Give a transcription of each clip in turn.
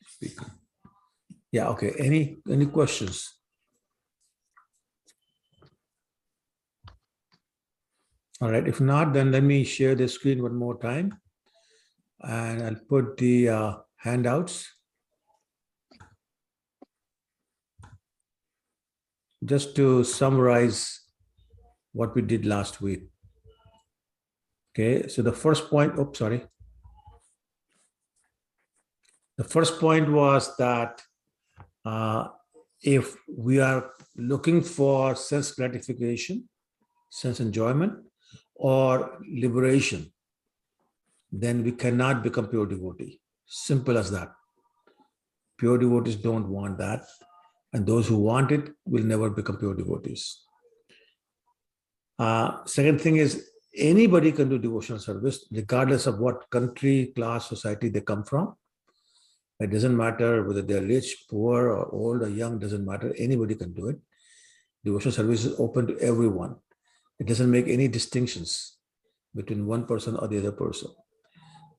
Speaker. Yeah, okay. Any questions? All right. If not, then let me share the screen one more time. And I'll put the handouts. Just to summarize what we did last week. Okay, so the first point, The first point was that if we are looking for sense gratification, sense enjoyment, or liberation, then we cannot become pure devotee. Simple as that. Pure devotees don't want that. And those who want it will never become pure devotees. Second thing is, anybody can do devotional service, regardless of what country, class, society they come from. It doesn't matter whether they're rich, poor, or old or young, doesn't matter. Anybody can do it. Devotional service is open to everyone. It doesn't make any distinctions between one person or the other person.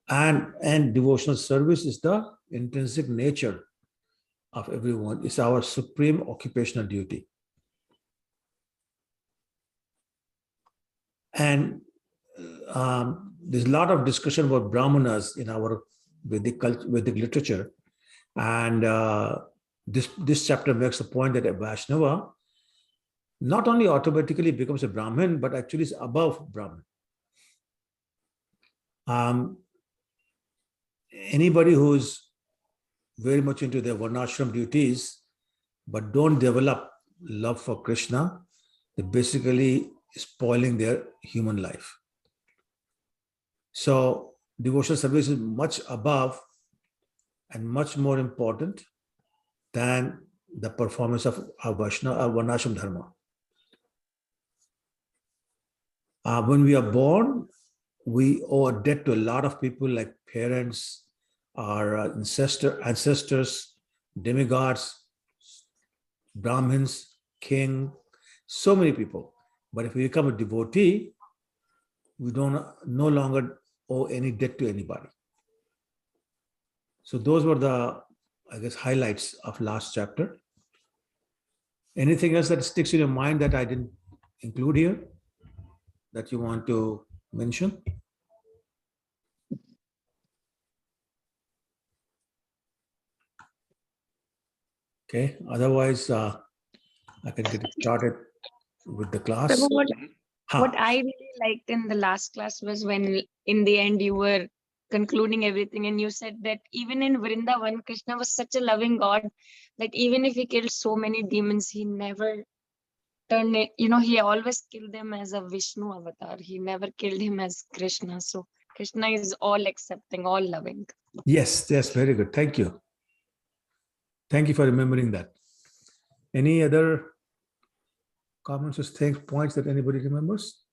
And devotional service is the intrinsic nature of everyone. It's our supreme occupational duty. And there's a lot of discussion about Brahmanas in our Vedic literature. And this chapter makes the point that a Vaishnava not only automatically becomes a Brahmin, but actually is above Brahmin. Anybody who's very much into their varnashram duties, but don't develop love for Krishna, they're basically spoiling their human life. So devotional service is much above and much more important than the performance of our varnashram dharma. When we are born, we owe a debt to a lot of people like parents, our ancestors, demigods, Brahmins, king, so many people. But if we become a devotee, we no longer owe any debt to anybody. So those were the, I guess, highlights of last chapter. Anything else that sticks in your mind that I didn't include here that you want to mention? Okay, otherwise I can get started with the class. Prabhu, what I really liked in the last class was when in the end you were concluding everything and you said that even in Vrindavan, Krishna was such a loving God that even if he killed so many demons, he never turned it, he always killed them as a Vishnu avatar. He never killed him as Krishna. So Krishna is all accepting, all loving. Yes, very good. Thank you. Thank you for remembering that. Any other comments or points that anybody remembers?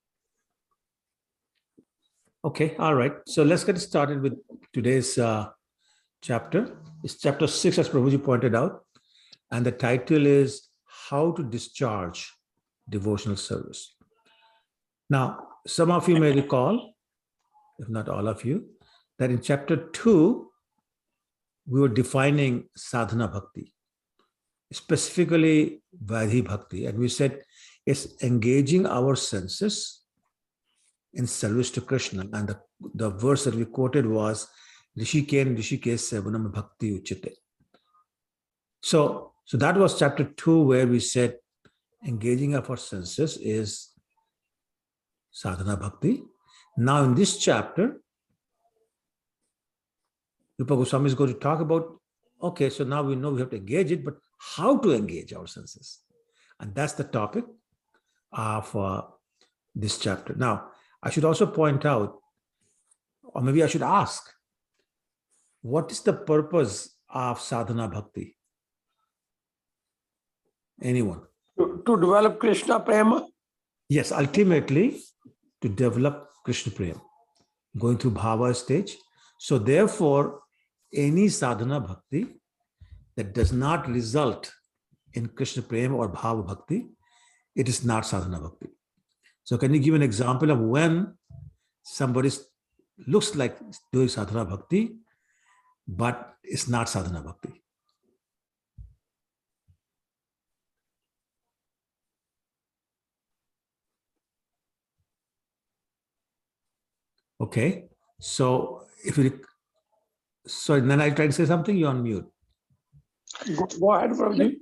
Okay, all right. So let's get started with today's chapter. It's chapter 6, as Prabhuji pointed out. And the title is How to Discharge Devotional Service. Now, some of you may recall, if not all of you, that in chapter 2, we were defining sadhana bhakti, specifically Vaidhi bhakti. And we said it's engaging our senses in service to Krishna. And the verse that we quoted was, Rishikesh Sevanam Bhakti Uchite. So that was chapter 2, where we said engaging of our senses is sadhana bhakti. Now in this chapter, Rupa Goswami is going to talk about, okay, so now we know we have to engage it, but how to engage our senses? And that's the topic of this chapter. Now, I should also point out, or maybe I should ask, what is the purpose of sadhana bhakti? Anyone? To develop Krishna prema? Yes, ultimately, to develop Krishna prema, going through bhava stage. So therefore, any sadhana bhakti that does not result in Krishna prema or bhava bhakti, it is not sadhana bhakti. So can you give an example of when somebody's looks like doing sadhana bhakti, but it's not sadhana bhakti. Okay, so if you, sorry, then I try to say something, you're on mute. Go ahead, Prabhuji.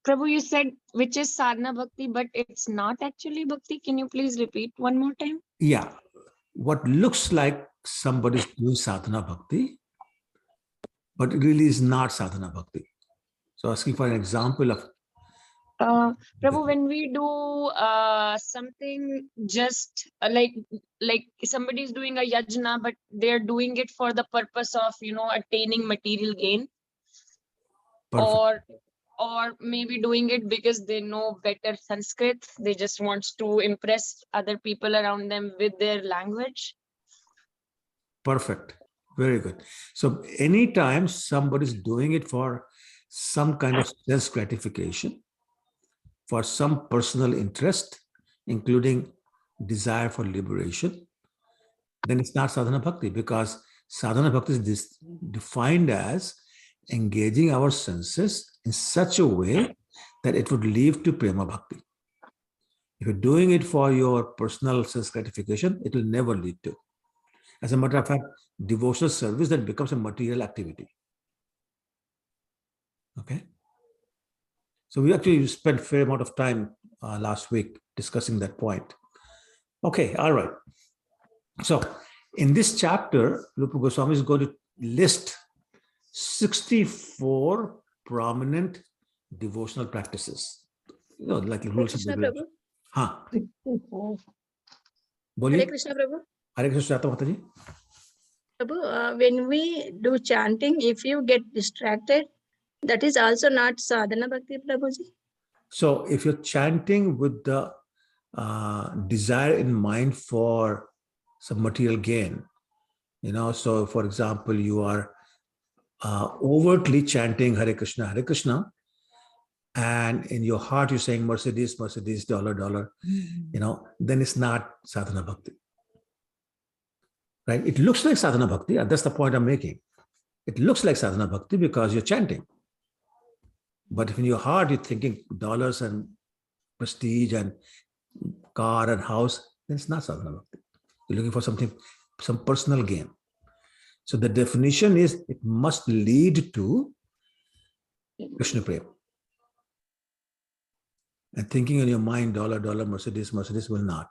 Prabhu, you said which is sadhana bhakti, but it's not actually bhakti. Can you please repeat one more time? Yeah, what looks like somebody's doing sadhana bhakti, but it really is not sadhana bhakti. So asking for an example of Prabhu, when we do something just like somebody is doing a yajna, but they're doing it for the purpose of attaining material gain, perfect. or maybe doing it because they know better Sanskrit. They just want to impress other people around them with their language. Perfect. Very good. So anytime somebody's doing it for some kind of sense gratification, for some personal interest, including desire for liberation, then it's not sadhana bhakti, because sadhana bhakti is defined as engaging our senses in such a way that it would lead to prema bhakti. If you're doing it for your personal sense gratification, it will never lead to. As a matter of fact, devotional service then becomes a material activity. Okay. So we actually spent a fair amount of time last week discussing that point. Okay, all right. So in this chapter, Rupa Goswami is going to list 64 prominent devotional practices. Like rules of the village. Huh. Hare Krishna, Prabhu. Hare Krishna, Mataji. Prabhu, when we do chanting, if you get distracted, that is also not sadhana bhakti, Prabhuji. So if you're chanting with the desire in mind for some material gain, so for example, you are overtly chanting Hare Krishna, and in your heart you're saying Mercedes, Mercedes, dollar, dollar, then it's not sadhana bhakti. Right? It looks like sadhana bhakti, and that's the point I'm making. It looks like sadhana bhakti because you're chanting. But if in your heart you're thinking dollars and prestige and car and house, then it's not sadhana bhakti. You're looking for something, some personal gain. So the definition is it must lead to Krishna prema. And thinking in your mind, dollar, dollar, Mercedes, Mercedes will not.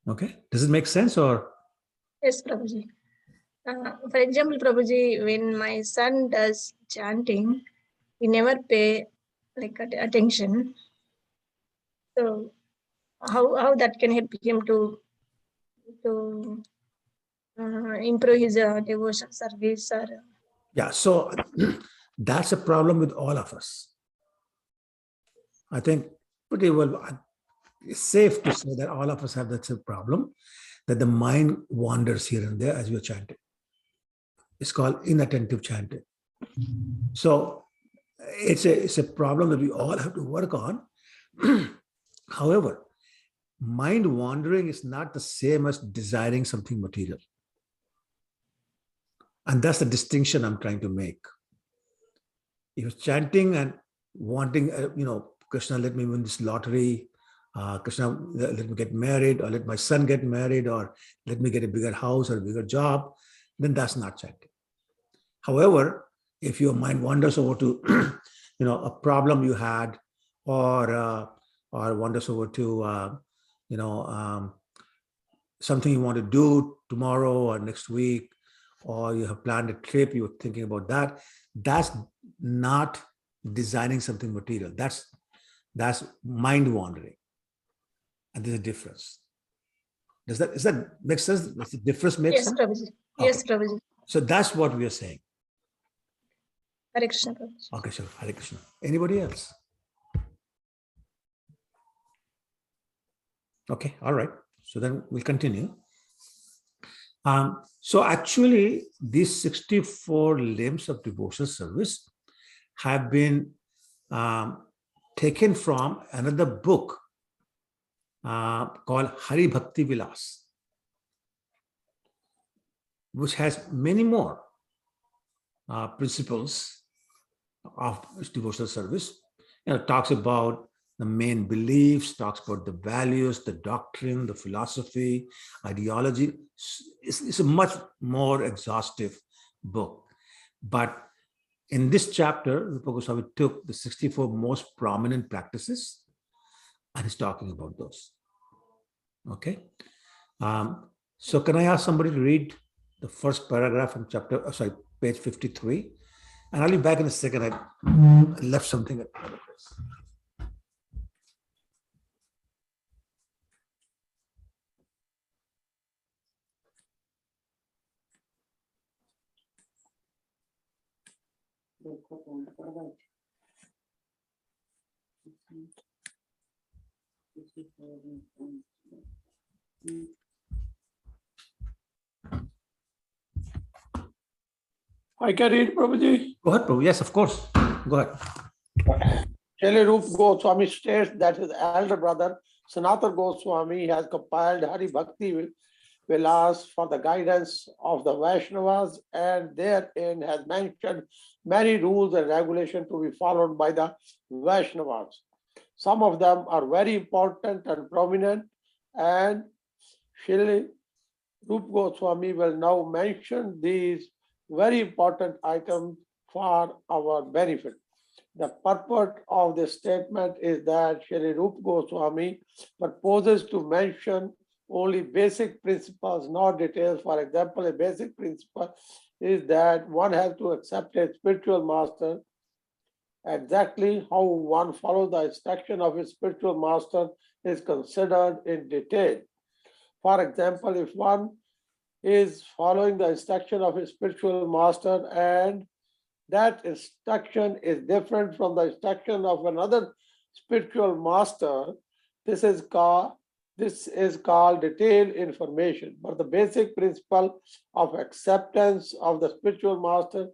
Okay, does it make sense or? Yes, Prabhuji. For example, Prabhuji, when my son does chanting, he never pay attention. So how that can help him to improve his devotional service? Or Yeah, so that's a problem with all of us. I think pretty well, it's safe to say that all of us have that same problem, that the mind wanders here and there as we are chanting. It's called inattentive chanting. So it's a problem that we all have to work on. However, mind wandering is not the same as desiring something material. And that's the distinction I'm trying to make. If you're chanting and wanting, Krishna, let me win this lottery, Krishna, let me get married, or let my son get married, or let me get a bigger house or a bigger job, then that's not chanting. However, if your mind wanders over to, a problem you had, or wanders over to, something you want to do tomorrow or next week, or you have planned a trip, you're thinking about that, that's not designing something material. That's mind wandering. And there's a difference. Does that make sense? Does the difference make sense? Prabhuji. Yes, Prabhuji. So that's what we are saying. Hare Krishna, Prabhuji. Okay, sure. Hare Krishna. Anybody else? Okay, all right. So then we'll continue. So actually, these 64 limbs of devotional service have been taken from another book called Hari Bhakti Vilas, which has many more principles of devotional service. It talks about the main beliefs, talks about the values, the doctrine, the philosophy, ideology. It's a much more exhaustive book. But in this chapter, Rupa Goswami took the 64 most prominent practices and he's talking about those. Okay. So can I ask somebody to read the first paragraph from page 53? And I'll be back in a second. I left something at the other place. I can read, Prabhuji. Go ahead, Prabhu. Yes, of course. Go ahead. Srila Rupa Goswami states that his elder brother, Sanatana Goswami, has compiled Hari Bhakti Vilas for the guidance of the Vaishnavas, and therein has mentioned many rules and regulations to be followed by the Vaishnavas. Some of them are very important and prominent, and Srila Rupa Goswami will now mention these very important items for our benefit. The purport of this statement is that Srila Rupa Goswami proposes to mention only basic principles, not details. For example, a basic principle is that one has to accept a spiritual master. Exactly how one follows the instruction of his spiritual master is considered in detail. For example, if one is following the instruction of his spiritual master and that instruction is different from the instruction of another spiritual master, this is called detailed information. But the basic principle of acceptance of the spiritual master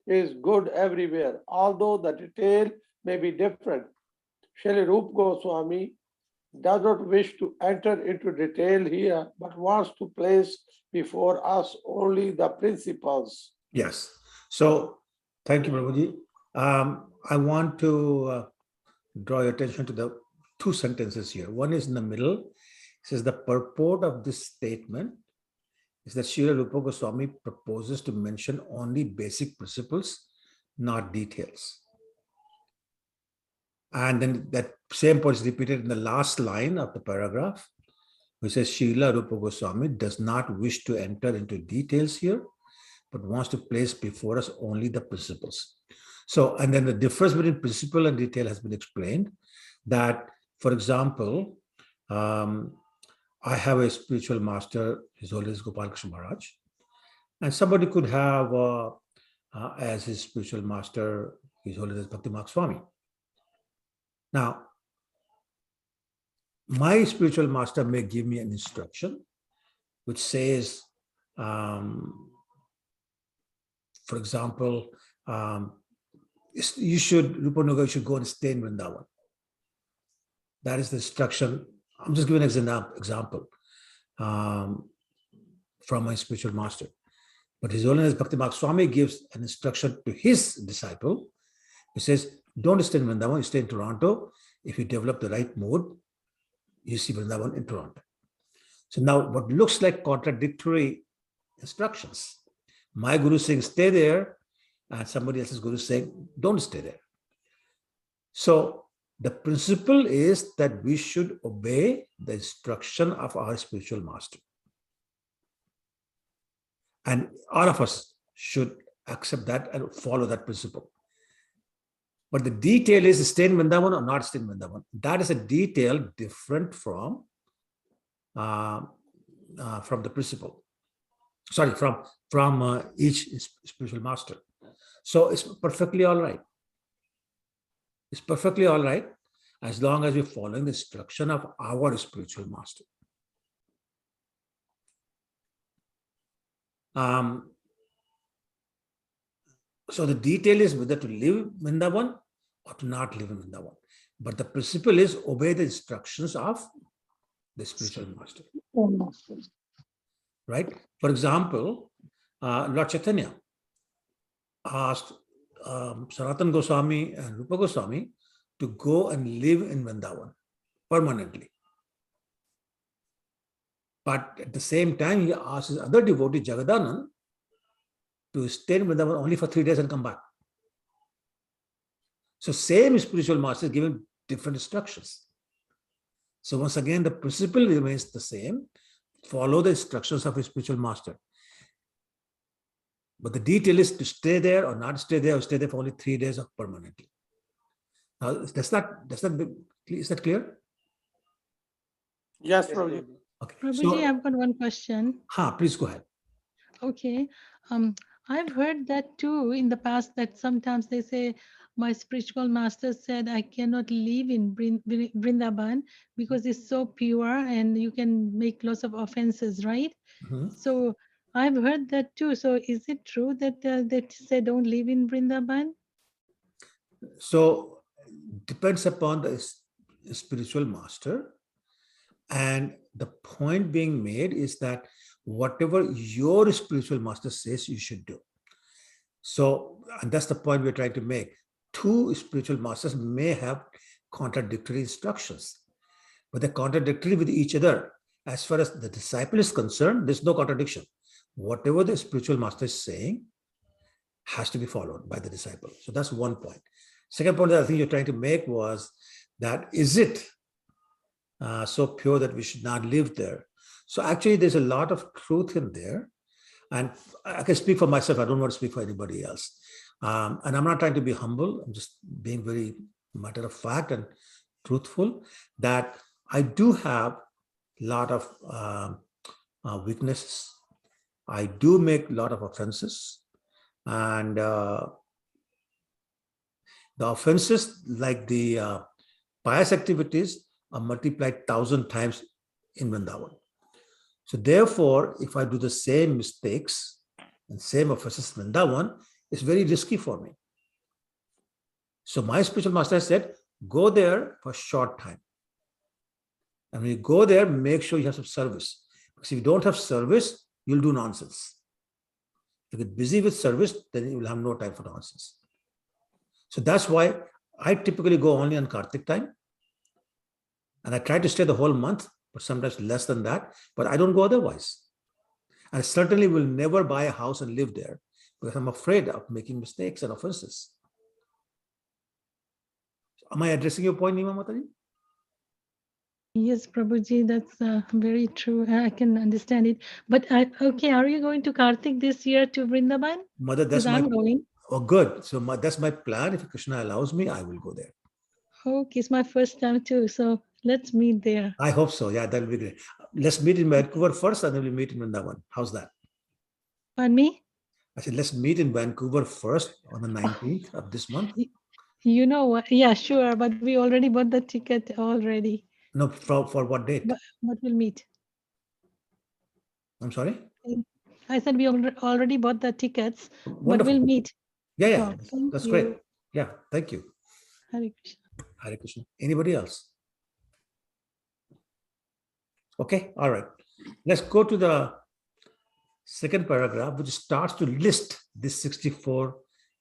is good everywhere, although the detail may be different. Srila Rupa Goswami does not wish to enter into detail here, but wants to place before us only the principles. Yes. So, thank you, Prabhuji. I want to draw your attention to the two sentences here. One is in the middle. It says the purport of this statement is that Srila Rupa Goswami proposes to mention only basic principles, not details. And then that same point is repeated in the last line of the paragraph, which says Srila Rupa Goswami does not wish to enter into details here, but wants to place before us only the principles. So, and then the difference between principle and detail has been explained that, for example, I have a spiritual master, His Holiness Gopal Krishna Maharaj, and somebody could have as his spiritual master, His Holiness Bhakti Swami. Now, my spiritual master may give me an instruction which says, for example, you should go and stay in Vrindavan. That is the instruction. I'm just giving an example from my spiritual master. But His Holiness Bhakti Swami gives an instruction to his disciple. He says, don't stay in Vrindavan, you stay in Toronto. If you develop the right mood, you see Vrindavan in Toronto. So now what looks like contradictory instructions. My guru saying stay there, and somebody else's guru saying don't stay there. So the principle is that we should obey the instruction of our spiritual master. And all of us should accept that and follow that principle. But the detail is stay in Vrindavan or not stay in Vrindavan. That is a detail different from the principle. Sorry, from each spiritual master. So it's perfectly all right. It's perfectly all right as long as we're following the instruction of our spiritual master. So the detail is whether to live Vrindavan or to not live in Vrindavan. But the principle is obey the instructions of the spiritual master. Right? For example, Lord Chaitanya asked Sanatana Goswami and Rupa Goswami to go and live in Vrindavan permanently. But at the same time, he asked his other devotee, Jagadanan, to stay in Vrindavan only for 3 days and come back. So same spiritual master is giving different instructions. So once again, the principle remains the same. Follow the instructions of a spiritual master. But the detail is to stay there or not stay there, or stay there for only 3 days or permanently. Now, is that clear? Yes, Prabhuji. Okay. Prabhuji, I've got one question. Please go ahead. Okay. I've heard that too in the past, that sometimes they say, my spiritual master said I cannot live in Vrindavan because it's so pure and you can make lots of offenses, right? Mhm. So I've heard that too. So is it true that they say don't live in Vrindavan? So depends upon the spiritual master. And the point being made is that whatever your spiritual master says, you should do. So, and that's the point we're trying to make. Two spiritual masters may have contradictory instructions, but they're contradictory with each other. As far as the disciple is concerned, there's no contradiction. Whatever the spiritual master is saying has to be followed by the disciple. So that's one point. Second point that I think you're trying to make was that, is it so pure that we should not live there? So actually, there's a lot of truth in there. And I can speak for myself. I don't want to speak for anybody else. And I'm not trying to be humble. I'm just being very matter of fact and truthful, that I do have a lot of weaknesses. I do make a lot of offenses. And the offenses, like the pious activities, are multiplied 1,000 times in Vrindavan. So therefore, if I do the same mistakes and same offenses in Vrindavan, it's very risky for me. So my spiritual master said, go there for a short time. And when you go there, make sure you have some service. Because if you don't have service, you'll do nonsense. If you get busy with service, then you will have no time for nonsense. So that's why I typically go only on Kartik time. And I try to stay the whole month, but sometimes less than that. But I don't go otherwise. I certainly will never buy a house and live there because I'm afraid of making mistakes and offenses. Am I addressing your point, Nima Mataji? Yes, Prabhuji, that's very true. I can understand it. But okay, are you going to Kartik this year to Vrindavan? Mother, that's Because I'm going. Oh, good. So that's my plan. If Krishna allows me, I will go there. Okay, it's my first time too. So let's meet there. I hope so. Yeah, that'll be great. Let's meet in Vancouver first, and then we'll meet in Vrindavan. How's that? Pardon me? I said, let's meet in Vancouver first on the 19th of this month. You know what? Yeah, sure. But we already bought the ticket already. No, for what date? But we'll meet. I'm sorry? I said we already bought the tickets, Wonderful. but we'll meet. Yeah, Oh, that's you. great. Yeah, thank you. Hare Krishna. Hare Krishna. Anybody else? Okay, all right. Let's go to the second paragraph, which starts to list these 64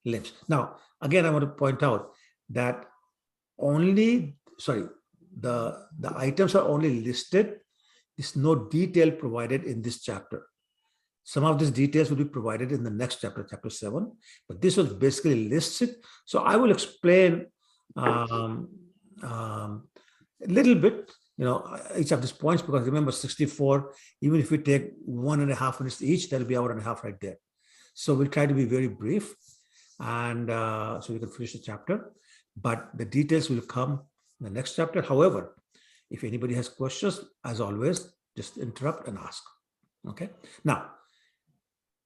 limbs. Now, again, I want to point out that the items are only listed. There's no detail provided in this chapter. Some of these details will be provided in the next chapter, chapter 7, but this was basically listed. So I will explain a little bit, each of these points, because remember 64, even if we take 1.5 minutes each, that'll be 1.5 hours right there. So we'll try to be very brief, and so we can finish the chapter, but the details will come in the next chapter. However, if anybody has questions, as always, just interrupt and ask. Okay. Now,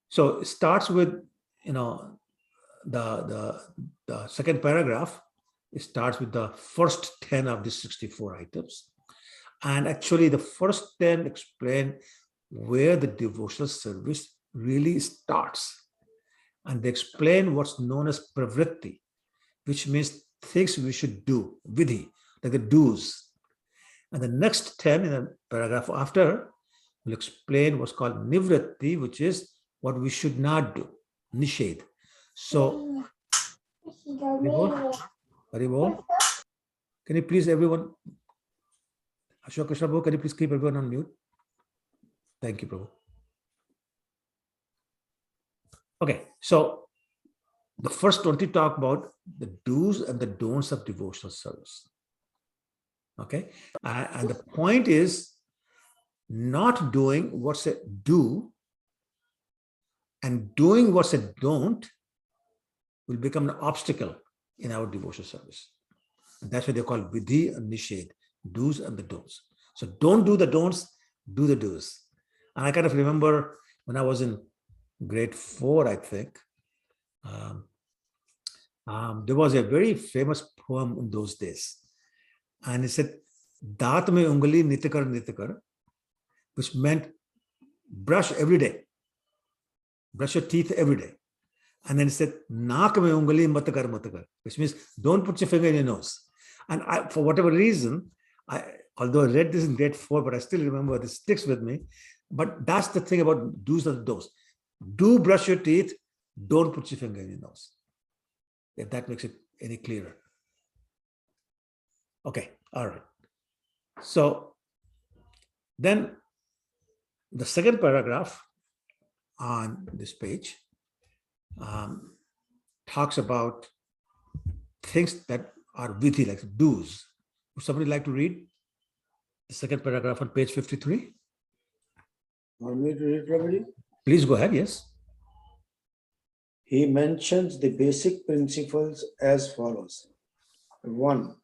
so it starts with, the second paragraph. It starts with the first 10 of the 64 items. And actually the first 10 explain where the devotional service really starts. And they explain what's known as pravritti, which means things we should do, vidhi, like the do's. And the next 10 in the paragraph after will explain what's called nivritti, which is what we should not do, nished. So, Haribol, can you please everyone, Ashok Krishna, can you please keep everyone on mute? Thank you, Prabhu. Okay, so the first 20 talk about the do's and the don'ts of devotional service. Okay, and the point is not doing what's a do and doing what's a don't will become an obstacle in our devotional service. And that's what they call vidhi and nished, do's and the don'ts. So don't do the don'ts, do the do's. And I kind of remember when I was in grade 4, I think, there was a very famous poem in those days. And it said, Daat mein ungli nitakar nitakar, which meant brush every day. Brush your teeth every day. And then it said, Naak mein ungli matakar matakar, which means don't put your finger in your nose. And for whatever reason, although I read this in grade 4, but I still remember this sticks with me. But that's the thing about do's and don'ts. Do brush your teeth, don't put your finger in your nose. If that makes it any clearer. Okay, all right. So then the second paragraph on this page talks about things that are vidhi, like do's. Would somebody like to read the second paragraph on page 53? Want me to read, Prabhuji? Please go ahead, yes. He mentions the basic principles as follows. 1.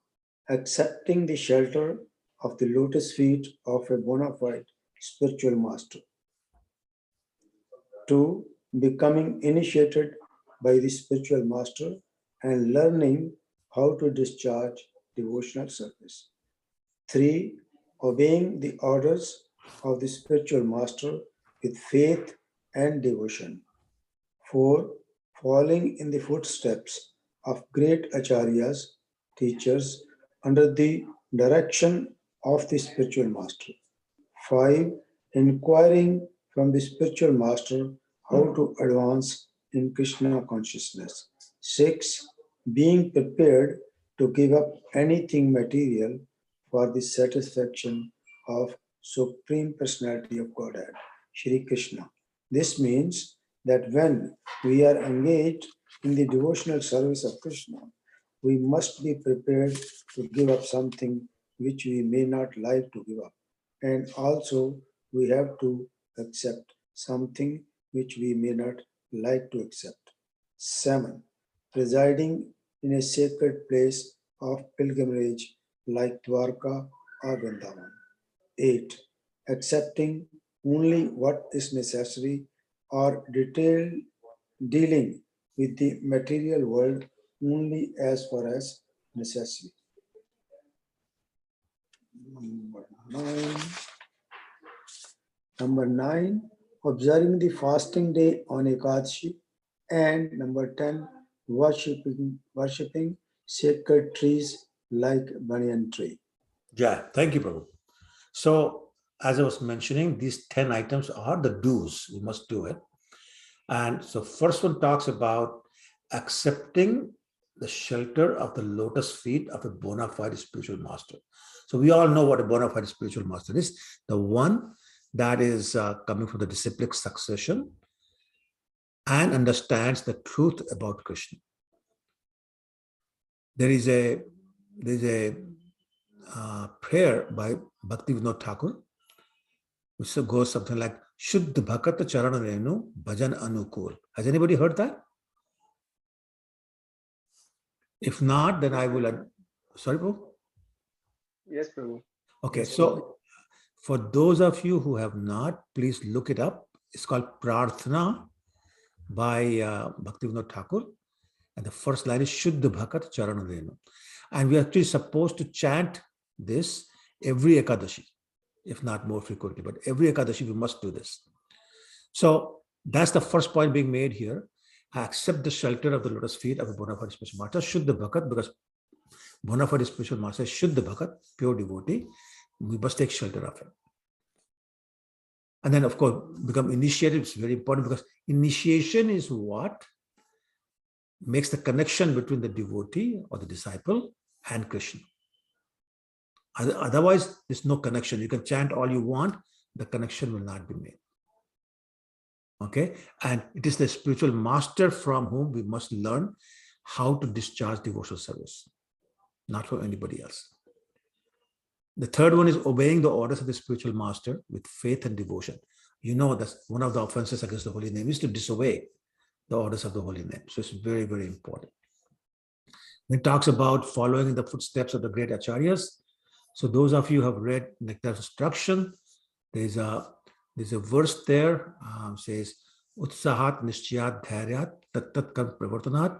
Accepting the shelter of the lotus feet of a bona fide spiritual master. 2. Becoming initiated by the spiritual master and learning how to discharge devotional service. 3. Obeying the orders of the spiritual master with faith and devotion. 4. Following in the footsteps of great acharyas, teachers, under the direction of the spiritual master. 5. Inquiring from the spiritual master how to advance in Krishna consciousness. 6. Being prepared to give up anything material for the satisfaction of Supreme Personality of Godhead, Shri Krishna. This means that when we are engaged in the devotional service of Krishna, we must be prepared to give up something which we may not like to give up. And also we have to accept something which we may not like to accept. 7. Residing in a sacred place of pilgrimage like Dwarka or Vrindavan. 8. Accepting only what is necessary or dealing with the material world only as far as necessary. Number 9, observing the fasting day on Ekadashi. And number 10, worshipping sacred trees like Banyan tree. Yeah, thank you, Prabhu. So as I was mentioning, these 10 items are the do's. You must do it. And so first one talks about accepting the shelter of the lotus feet of a bona fide spiritual master. So we all know what a bona fide spiritual master is. The one that is coming from the disciplic succession and understands the truth about Krishna. There is a prayer by Bhakti Vinod Thakur, which goes something like Shuddha Bhakat Charana Renu Bhajan Anukul. Has anybody heard that? If not, then I will. Sorry, Prabhu? Yes, Prabhu. Okay, Yes, so for those of you who have not, please look it up. It's called Prarthana by Bhakti Vinod Thakur. And the first line is Shuddha Bhakat Charana Renu. And we are actually supposed to chant this every Ekadashi, if not more frequently, but every Ekadashi we must do this. So that's the first point being made here. I accept the shelter of the lotus feet of a bona fide spiritual master, Shuddha Bhakat, because bona fide spiritual master is Shuddha Bhakat, pure devotee. We must take shelter of him. And then, of course, become initiated. It's very important because initiation is what makes the connection between the devotee or the disciple and Krishna. Otherwise, there's no connection. You can chant all you want, the connection will not be made. Okay, and it is the spiritual master from whom we must learn how to discharge devotional service, not from anybody else. The third one is obeying the orders of the spiritual master with faith and devotion. You know that one of the offenses against the holy name is to disobey the orders of the holy name. So it's very, very important. When it talks about following in the footsteps of the great acharyas, so those of you who have read Nectar's instruction, there's a verse there, says, Utsahat Nishchayat Dhairyat Tat Karm Pravartanat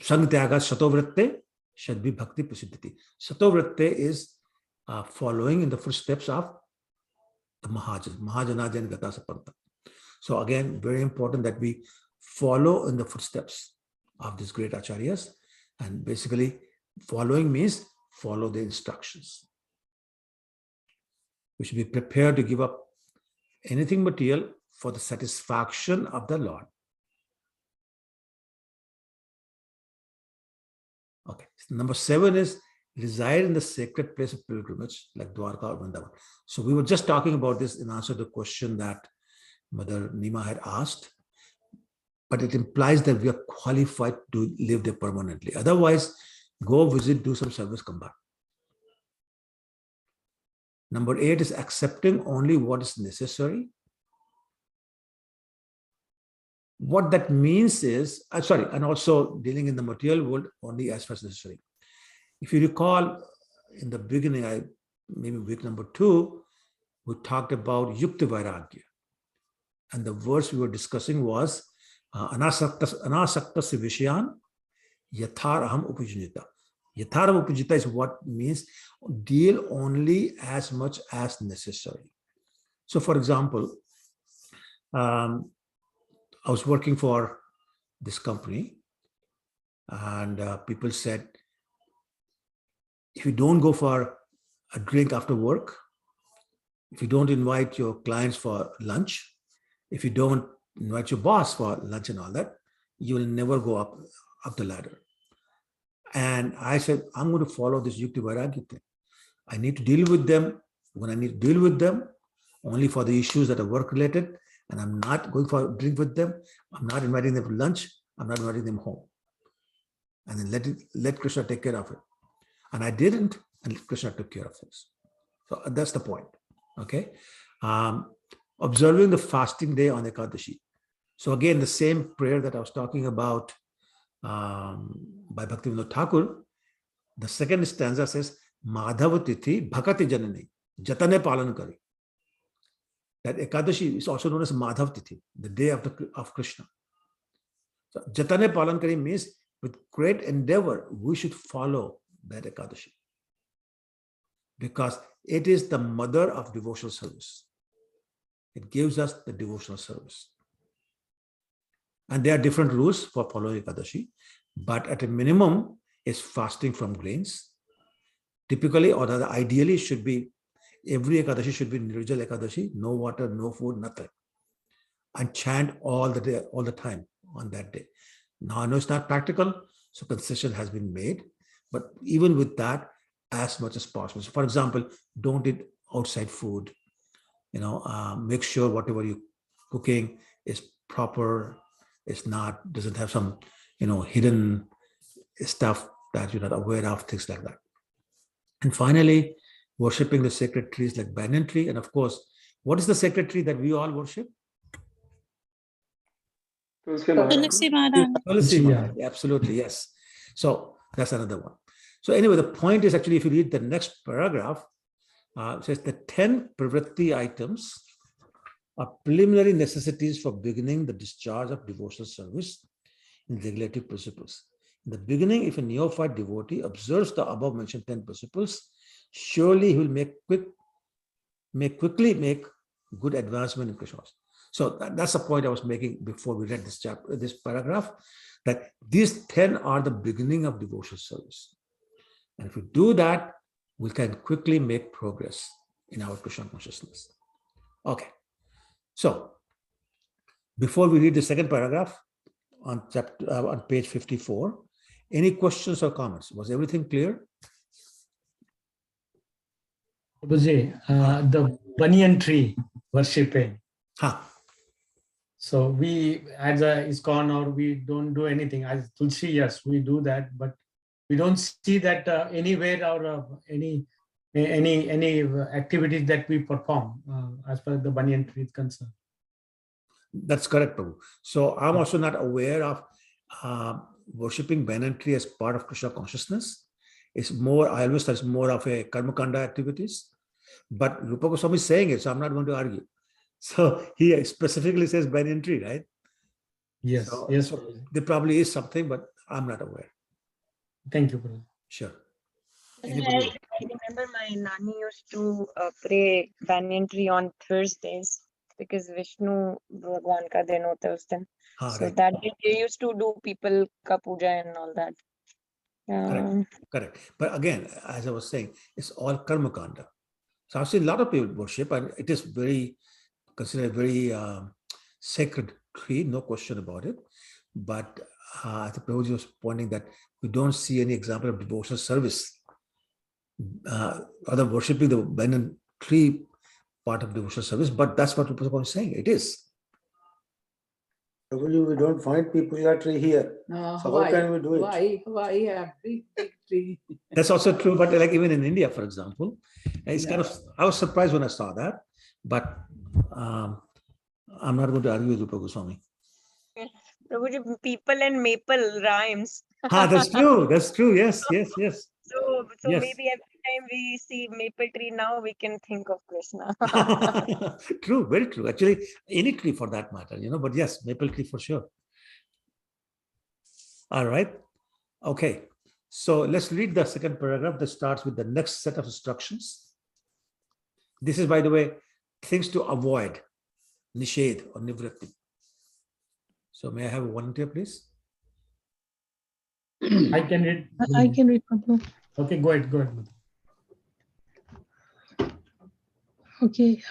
Sang Tyagat Satovritte Shadbhi Bhakti Prasiddhati. Satovritte is following in the footsteps of the Mahajanajan Gata Sapanta. So again, very important that we follow in the footsteps of these great acharyas. And basically, following means follow the instructions. We should be prepared to give up anything material for the satisfaction of the Lord. Okay. Number 7 is reside in the sacred place of pilgrimage like Dwarka or Vrindavan. So we were just talking about this in answer to the question that Mother Nima had asked, but it implies that we are qualified to live there permanently. Otherwise, go visit, do some service, come back. Number 8 is accepting only what is necessary. What that means is, and also dealing in the material world only as far as necessary. If you recall, in the beginning, maybe week number 2, we talked about Yukta Vairagya. And the verse we were discussing was Anasakta Vishyan Yathar Aham Upajnita. Yathar Aham Upajnita is what means deal only as much as necessary. So, for example, I was working for this company, and people said, if you don't go for a drink after work, if you don't invite your clients for lunch, if you don't invite your boss for lunch and all that, you will never go up the ladder. And I said, I'm going to follow this Yukti Vairagya thing. I need to deal with them when I need to deal with them, only for the issues that are work related. And I'm not going for a drink with them. I'm not inviting them for lunch. I'm not inviting them home. And then let Krishna take care of it. And I didn't, and Krishna took care of this. So that's the point. Okay. Observing the fasting day on Ekadashi. So again, the same prayer that I was talking about by Bhaktivinoda Thakur, the second stanza says, Madhava Tithi Bhakati Janani Jatane Palan Kari. That Ekadashi is also known as Madhav Tithi, the day of Krishna. So Jatane Palan Kari means with great endeavor, we should follow that Ekadashi, because it is the mother of devotional service. It gives us the devotional service. And there are different rules for following Ekadashi, but at a minimum is fasting from grains. Typically, or rather ideally, should be every Ekadashi should be Nirjala Ekadashi, no water, no food, nothing. And chant all the day, all the time on that day. Now I know it's not practical, so concession has been made. But even with that, as much as possible. So for example, don't eat outside food. Make sure whatever you're cooking is proper. It's not, doesn't have some, hidden stuff that you're not aware of, things like that. And finally, worshipping the sacred trees like banyan tree. And of course, what is the sacred tree that we all worship? Tulsi Tulsi, absolutely, yes. So that's another one. So anyway, the point is actually, if you read the next paragraph, it says the 10 pravritti items are preliminary necessities for beginning the discharge of devotional service in regulative principles. In the beginning, if a neophyte devotee observes the above mentioned 10 principles, surely he will quickly make good advancement in Krishna. So that's the point I was making before we read this paragraph, that these 10 are the beginning of devotional service. And if we do that, we can quickly make progress in our Krishna consciousness. Okay. So, before we read the second paragraph on page 54, any questions or comments? Was everything clear? The banyan tree worshipping. Huh. So we, as a ISKCON, or we don't do anything. As Tulsi, yes, we do that, but we don't see that anywhere, or any activities that we perform as far as the banyan tree is concerned. That's correct, Prabhu. So I'm also not aware of worshipping banyan tree as part of Krishna consciousness. It's more, I always thought it's more of a karmakanda activities. But Rupa Goswami is saying it, so I'm not going to argue. So he specifically says banyan tree, right? Yes, so, yes. So there probably is something, but I'm not aware. Thank you, Prabhu. Sure. I remember my nani used to pray banyan tree on Thursdays because Vishnu Bhagwan ka din hota hai us din. So right. that day they used to do people ka puja and all that. Correct. But again, as I was saying, it's all karma kanda. So I've seen a lot of people worship, and it is considered a very sacred tree, no question about it. But I think Prabhuji was pointing that we don't see any example of devotional service. Other worshipping the banyan tree part of devotional service, but that's what Rupa Goswami is saying. It is. Prabhuji, we don't find people tree here. No, so how can we do it? Hawaii have big tree. That's also true, but like even in India, for example, it's kind of, I was surprised when I saw that, but I'm not going to argue with Rupa Goswami. Prabhuji, people and maple rhymes. That's true. That's true. Yes, yes, yes. So yes. Maybe every time we see maple tree now, we can think of Krishna. True, very true. Actually, any tree for that matter, but yes, maple tree for sure. All right. Okay. So let's read the second paragraph that starts with the next set of instructions. This is, by the way, things to avoid, nishedh or nivritti. So may I have a volunteer, please? I can read. I can read, Prabhu. Okay, go ahead. Okay,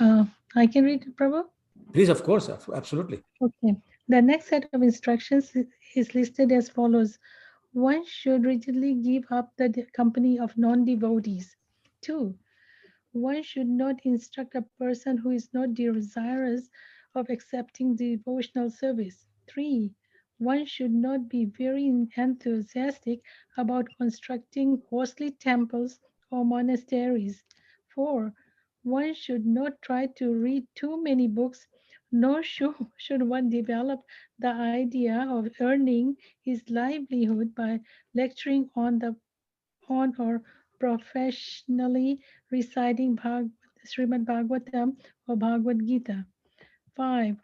I can read it, Prabhu? Please, of course, absolutely. Okay, the next set of instructions is listed as follows. 1 should rigidly give up the company of non-devotees. 2, 1 should not instruct a person who is not desirous of accepting devotional service. 3, 1 should not be very enthusiastic about constructing costly temples or monasteries. 4, 1 should not try to read too many books, nor should one develop the idea of earning his livelihood by lecturing on or professionally reciting Srimad Bhagavatam or Bhagavad Gita. 5,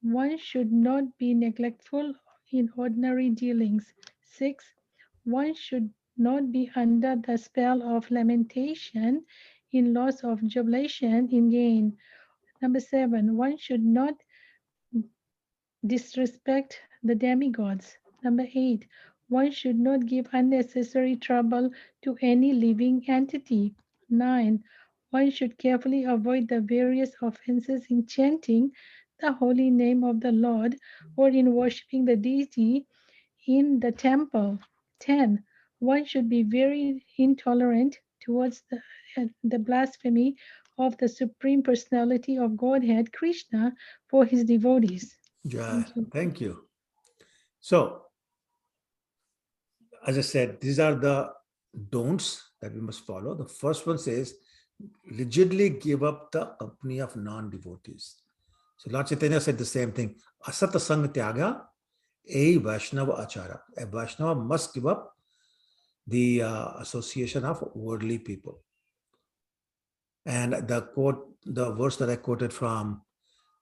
1 should not be neglectful in ordinary dealings. 6, 1 should not be under the spell of lamentation in loss of jubilation in gain. Number 7, 1 should not disrespect the demigods. Number 8, 1 should not give unnecessary trouble to any living entity. 9, 1 should carefully avoid the various offenses in chanting the holy name of the Lord or in worshiping the deity in the temple. 10, 1 should be very intolerant towards the blasphemy of the Supreme Personality of Godhead, Krishna, for his devotees. Thank you. So, as I said, these are the don'ts that we must follow. The first one says, rigidly give up the company of non-devotees. So Lord Chaitanya said the same thing. Asata Sangha Tyaga, a Vaishnava Achara. A Vaishnava must give up the association of worldly people. And the verse that I quoted from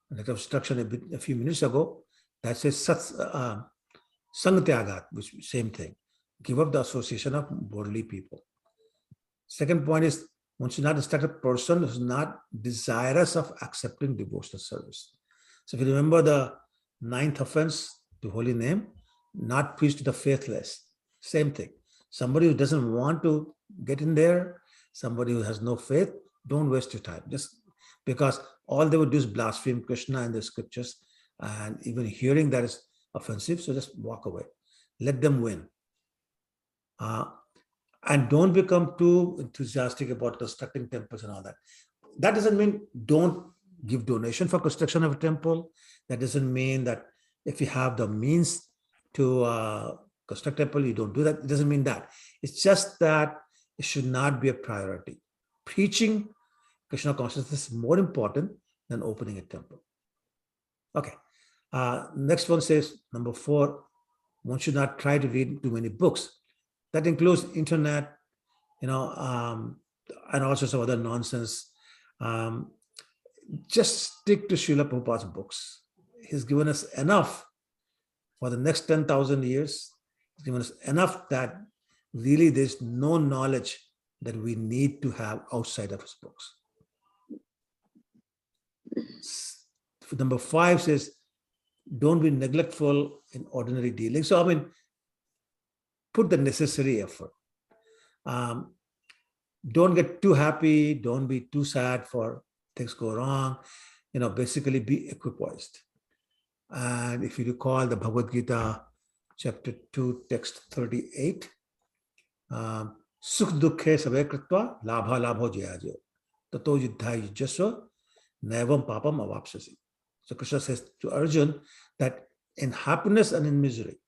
that instruction a few minutes ago, that says Sangha Tyaga, which is same thing. Give up the association of worldly people. Second point is, one should not instruct a person who is not desirous of accepting devotional service. So if you remember the 9th offense, the holy name, not preach to the faithless. Same thing. Somebody who doesn't want to get in there, somebody who has no faith, don't waste your time. Just because all they would do is blaspheme Krishna and the scriptures, and even hearing that is offensive, so just walk away. Let them win. And don't become too enthusiastic about constructing temples and all that. That doesn't mean don't give donation for construction of a temple. That doesn't mean that if you have the means to construct a temple, you don't do that. It doesn't mean that. It's just that it should not be a priority. Preaching Krishna consciousness is more important than opening a temple. Okay. Next one says, number 4, one should not try to read too many books. That includes internet, and all sorts of other nonsense. Just stick to Srila Prabhupada's books. He's given us enough for the next 10,000 years. He's given us enough that really there's no knowledge that we need to have outside of his books. Number 5 says, don't be neglectful in ordinary dealing. So, put the necessary effort. Don't get too happy. Don't be too sad for things go wrong. Basically be equipoised. And if you recall the Bhagavad Gita, chapter 2, text 38, Sukh dukhe sabe kritva labha labho jayajo tato yuddha yujasva naivam papam avapsasi. So Krishna says to Arjun that in happiness and in misery,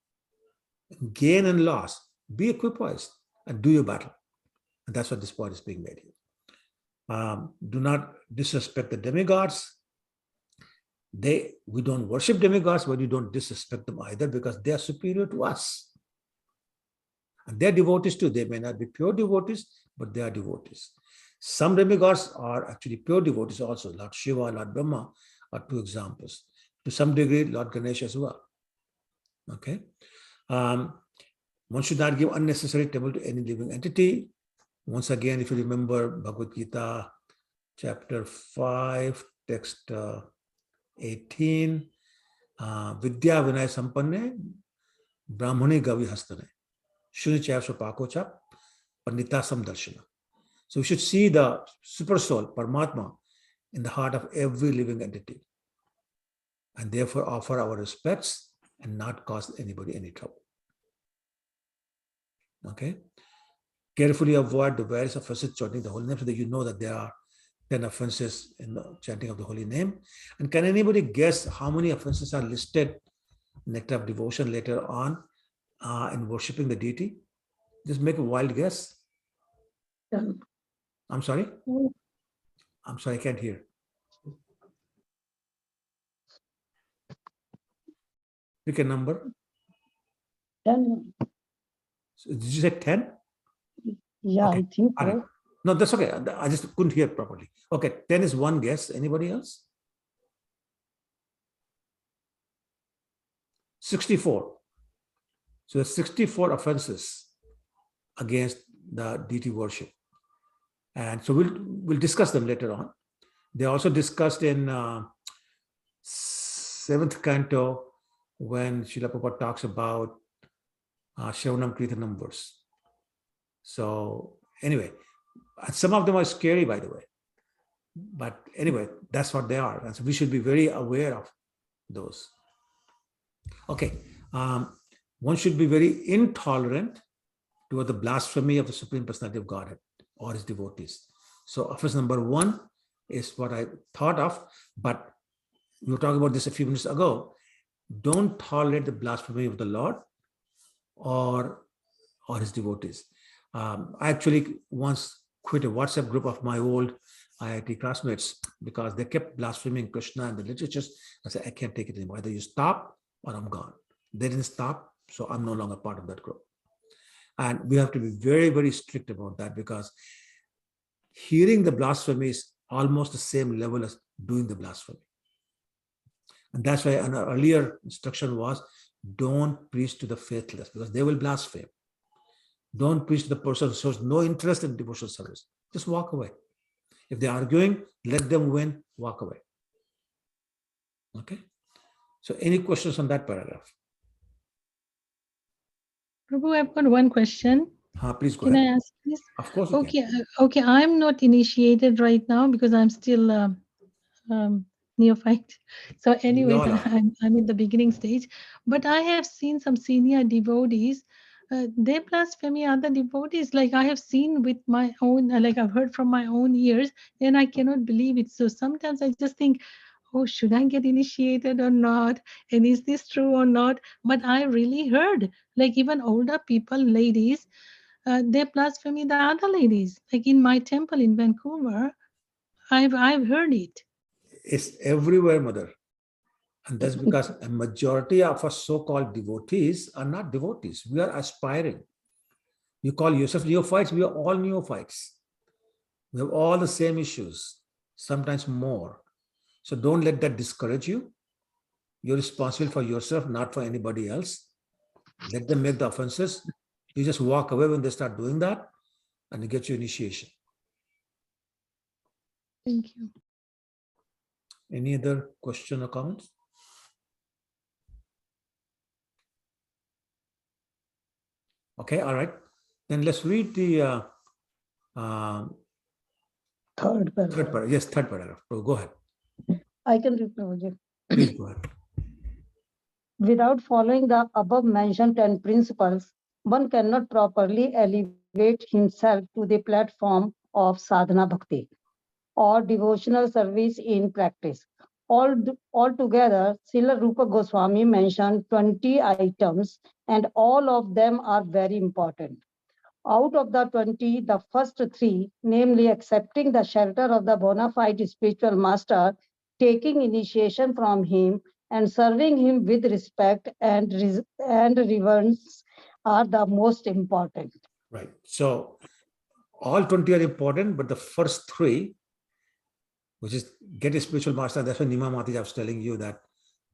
gain and loss, be equipoised and do your battle. And that's what this point is being made here. Do not disrespect the demigods. We don't worship demigods, but you don't disrespect them either, because they are superior to us. And they're devotees too. They may not be pure devotees, but they are devotees. Some demigods are actually pure devotees also. Lord Shiva, Lord Brahma are 2 examples. To some degree, Lord Ganesha as well. Okay. One should not give unnecessary trouble to any living entity. Once again, if you remember Bhagavad Gita, chapter 5, text 18, Vidya Vinay Sampanne, Brahmani Gavi Hastane, Shuni Chayasva Pakocha, Pandita Samdarshana. So we should see the super soul, Paramatma, in the heart of every living entity, and therefore offer our respects and not cause anybody any trouble. Okay. Carefully avoid the various offenses chanting the holy name, so that you know that there are 10 offenses in the chanting of the holy name. And can anybody guess how many offenses are listed in Nectar of Devotion later on in worshipping the deity? Just make a wild guess. I'm sorry? I'm sorry, I can't hear. Pick a number. 10. So did you say 10? Yeah, Okay. I think All right. so. No, that's okay. I just couldn't hear properly. Okay, 10 is one guess. Anybody else? 64. So there's 64 offenses against the deity worship. And so we'll discuss them later on. They also discussed in 7th canto when Srila Prabhupada talks about Shravanam Kirtanam verse. So anyway, some of them are scary, by the way. But anyway, that's what they are. And so we should be very aware of those. Okay. One should be very intolerant toward the blasphemy of the Supreme Personality of Godhead or his devotees. So offense number 1 is what I thought of, but we were talking about this a few minutes ago. Don't tolerate the blasphemy of the Lord or his devotees. I actually once quit a WhatsApp group of my old IIT classmates because they kept blaspheming Krishna and the literatures. I said, I can't take it anymore. Either you stop or I'm gone. They didn't stop, so I'm no longer part of that group. And we have to be very, very strict about that, because hearing the blasphemy is almost the same level as doing the blasphemy. And that's why an earlier instruction was, don't preach to the faithless, because they will blaspheme. Don't preach to the person who shows no interest in devotional service. Just walk away. If they're arguing, let them win, walk away. Okay? So any questions on that paragraph? Prabhu, I've got one question. Please go Can ahead. I ask this? Of course you Okay, okay. I'm not initiated right now because I'm still neophyte. So anyways, all are. I'm in the beginning stage. But I have seen some senior devotees. They blaspheme other devotees. Like I have seen with my own, like I've heard from my own ears, and I cannot believe it. So sometimes I just think, oh, should I get initiated or not? And is this true or not? But I really heard, like even older people, ladies, they blaspheme the other ladies. Like in my temple in Vancouver, I've heard it. It's everywhere, mother. And that's because a majority of us so-called devotees are not devotees. We are aspiring. You call yourself neophytes, we are all neophytes. We have all the same issues, sometimes more. So don't let that discourage you. You're responsible for yourself, not for anybody else. Let them make the offenses. You just walk away when they start doing that, and you get your initiation. Thank you. Any other question or comments? Okay, all right. Then let's read the Third third paragraph. paragraph. Yes, third paragraph. Go ahead. I can read, Prabhuji. Please go ahead. Without following the above mentioned 10 principles, one cannot properly elevate himself to the platform of sadhana bhakti or devotional service in practice. Altogether, Srila Rupa Goswami mentioned 20 items, and all of them are very important. Out of the 20, the first 3, namely accepting the shelter of the bona fide spiritual master, taking initiation from him, and serving him with respect and reverence, are the most important. Right. So all 20 are important, but the first 3, which is get a spiritual master, that's why Nima Mataji was telling you that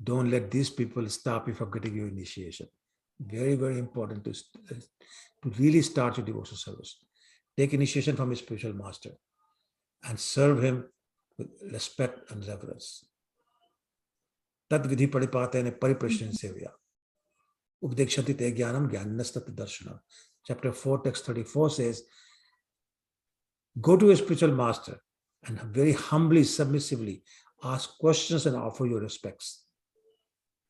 don't let these people stop you from getting your initiation. Very, very important to really start your devotional service. Take initiation from a spiritual master and serve him with respect and reverence. Tat vidhi padipatene pariprashna sevya. Updekshati te jnanam jnanastat darshanam. Chapter 4, text 34 says, go to a spiritual master and very humbly, submissively ask questions and offer your respects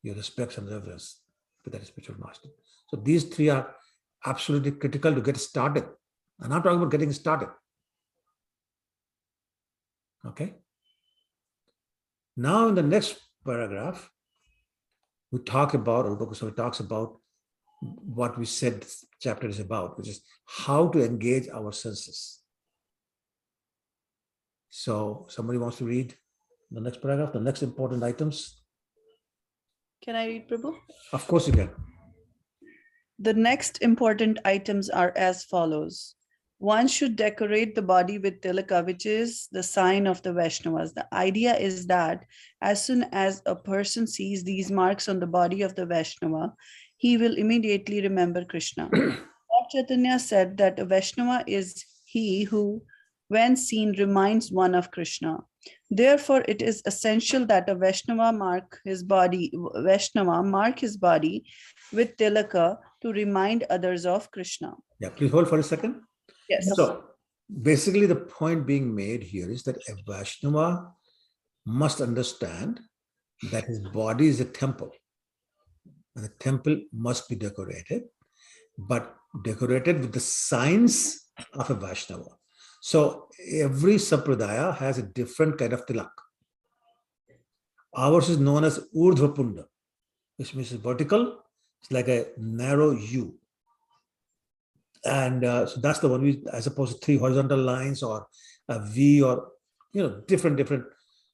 and reverence to that spiritual master. So these 3 are absolutely critical to get started. I'm not talking about getting started. Okay. Now in the next paragraph, we talk about, Rupa Goswami talks about what we said this chapter is about, which is how to engage our senses. So somebody wants to read the next paragraph, the next important items? Can I read, Prabhu? Of course you can. The next important items are as follows. One should decorate the body with tilaka, which is the sign of the Vaishnavas. The idea is that as soon as a person sees these marks on the body of the Vaishnava, he will immediately remember Krishna. Lord Chaitanya said that a Vaishnava is he who, when seen, reminds one of Krishna. Therefore, it is essential that a Vaishnava mark his body with tilaka to remind others of Krishna. Yeah, please hold for a second. Yes. So basically the point being made here is that a Vaishnava must understand that his body is a temple. And the temple must be decorated, but decorated with the signs of a Vaishnava. So every sampradaya has a different kind of tilak. Ours is known as urdhva punda, which means vertical. It's like a narrow U. And so that's the one, as opposed to 3 horizontal lines or a V, or different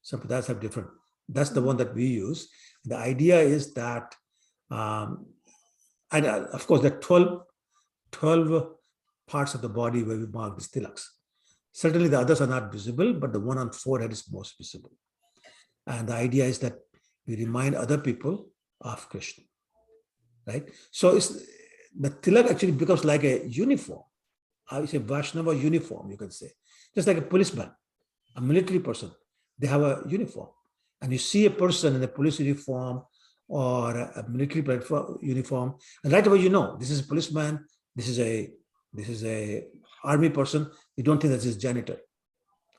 sampradayas have different. That's the one that we use. The idea is that, and of course, there are 12 parts of the body where we mark these tilaks. Certainly the others are not visible, but the one on forehead is most visible. And the idea is that we remind other people of Krishna, right? So the tilak actually becomes like a uniform. I would say Vaishnava uniform, you can say. Just like a policeman, a military person, they have a uniform. And you see a person in a police uniform or a military uniform, and right away you know, this is a policeman, this is a This is a army person. You don't think that's his janitor.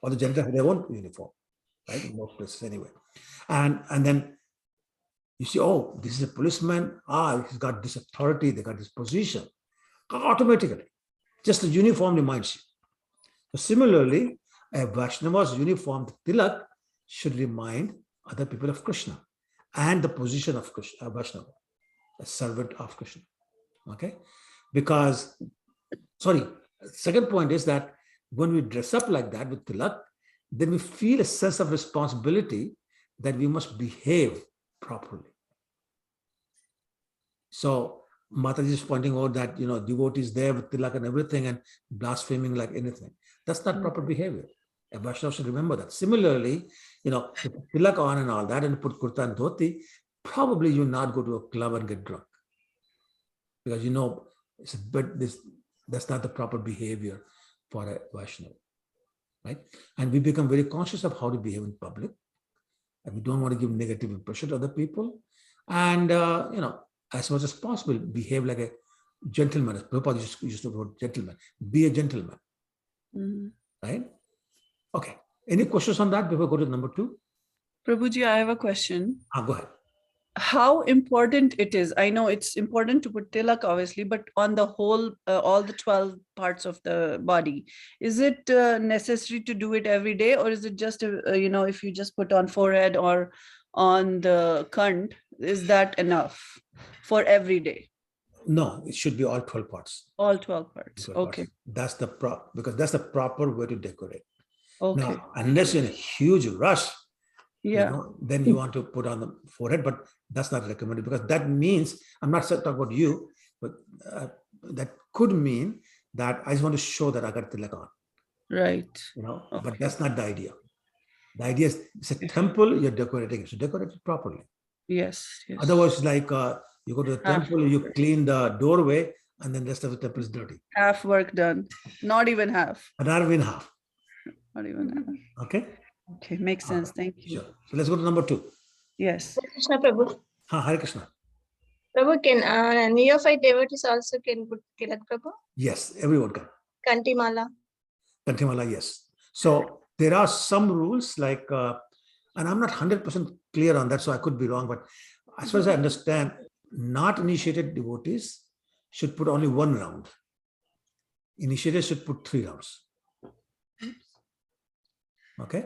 Or the janitor have their own uniform, right? In most places anyway. And then you see, oh, this is a policeman. He's got this authority. They got this position. Automatically, just the uniform reminds you. So similarly, a Vaishnava's uniformed tilak should remind other people of Krishna and the position of Krishna, Vaishnava, a servant of Krishna. Okay? Because, second point is that when we dress up like that with tilak, then we feel a sense of responsibility that we must behave properly. So Mataji is pointing out that, devotees there with tilak and everything and blaspheming like anything. That's not proper behavior. A Vaishnava should remember that. Similarly, put tilak on and all that and put kurta and dhoti, probably you not go to a club and get drunk. Because that's not the proper behavior for a Vaishnava. Right? And we become very conscious of how to behave in public. And we don't want to give negative impression to other people. And, as much as possible, behave like a gentleman. As Prabhupada used to word gentleman. Be a gentleman. Right? Okay. Any questions on that before we go to number 2? Prabhuji, I have a question. Go ahead. How important it is? I know it's important to put tilak, obviously, but on the whole, all the 12 parts of the body, is it necessary to do it every day, or is it just, if you just put on forehead or on the kant, is that enough for every day? No, it should be all 12 parts. All 12 parts. 12 okay. Parts. Because that's the proper way to decorate. Okay. Now, unless you're in a huge rush, then you want to put on the forehead, but that's not recommended, because that means, I'm not talking about you, but that could mean that I just want to show that I got tilak on. Right. Okay. But that's not the idea. The idea is, it's a temple, you're decorating it. So decorate it properly. Yes. Otherwise, like you go to the temple, you clean the doorway, and then the rest of the temple is dirty. Half work done. Not even half. Not even half. Not even half. Okay. Okay, makes sense. Thank you. Sure. So let's go to number 2. Yes. Krishna Prabhu. Hare Krishna. Prabhu, can neophyte devotees also can put tilak, Prabhu? Yes, everyone can. Kantimala. Kantimala, yes. So there are some rules like, and I'm not 100% clear on that, so I could be wrong, but as far as I understand, not initiated devotees should put only 1 round. Initiated should put 3 rounds. Okay.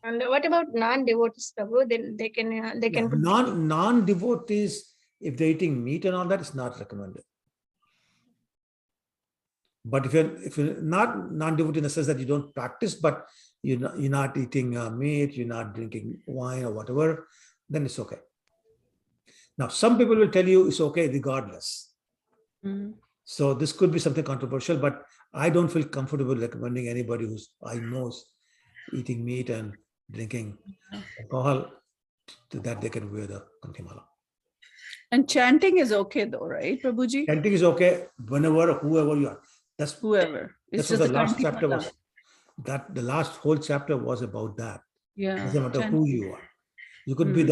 And what about non-devotees, Prabhu? Then they can put non-devotees, if they're eating meat and all that, is not recommended. But if you're not non-devotee in the sense that you don't practice, but you're not eating meat, you're not drinking wine or whatever, then it's okay. Now, some people will tell you it's okay regardless. So this could be something controversial, but I don't feel comfortable recommending anybody who's I know eating meat and drinking alcohol that they can wear the Kantimala. And chanting is okay though, right, Prabhuji? Chanting is okay whenever, whoever you are. That's whoever. That's what the last chapter was. That the last whole chapter was about that. Yeah. It doesn't matter who you are. You could be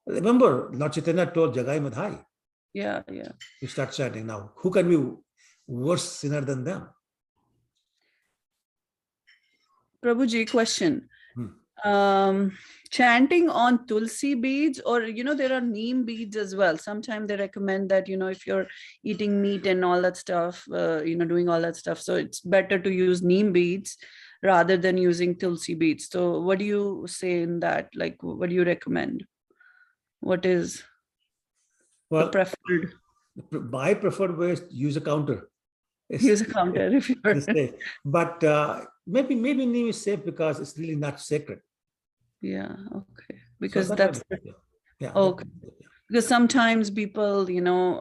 remember, Lord Chaitanya told Jagai Madhai. Yeah. You start chanting. Now, who can be worse sinner than them? Prabhuji, question. Chanting on Tulsi beads, or there are neem beads as well. Sometimes they recommend that if you're eating meat and all that stuff, doing all that stuff, so it's better to use neem beads rather than using Tulsi beads. So what do you say in that? Like, what do you recommend? What is the preferred? My preferred way is to use a counter. Use a counter if you're safe. But maybe neem is safe because it's really not sacred. Yeah, okay. Because so that's okay. Because sometimes people,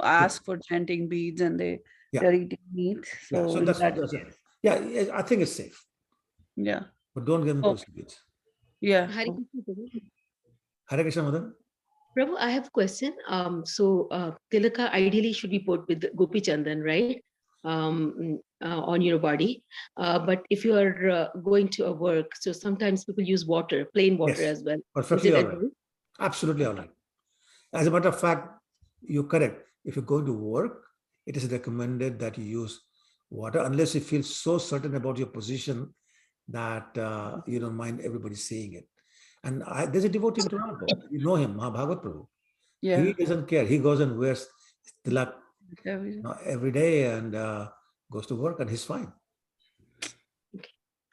ask for chanting beads and they're eating meat. So that's I think it's safe. Yeah. But don't give them Tulsi beads. Yeah. Hare Krishna, Madan. Prabhu, I have a question. So tilaka ideally should be put with Gopi Chandan, right? On your body. But if you are going to a work, so sometimes people use water, plain water as well. Perfectly all right. Absolutely all right. As a matter of fact, you're correct. If you're going to work, it is recommended that you use water unless you feel so certain about your position that you don't mind everybody seeing it. And there's a devotee in Toronto. You know him, Bhagavad Prabhu. Yeah. He doesn't care. He goes and wears tilak every day and goes to work, and he's fine.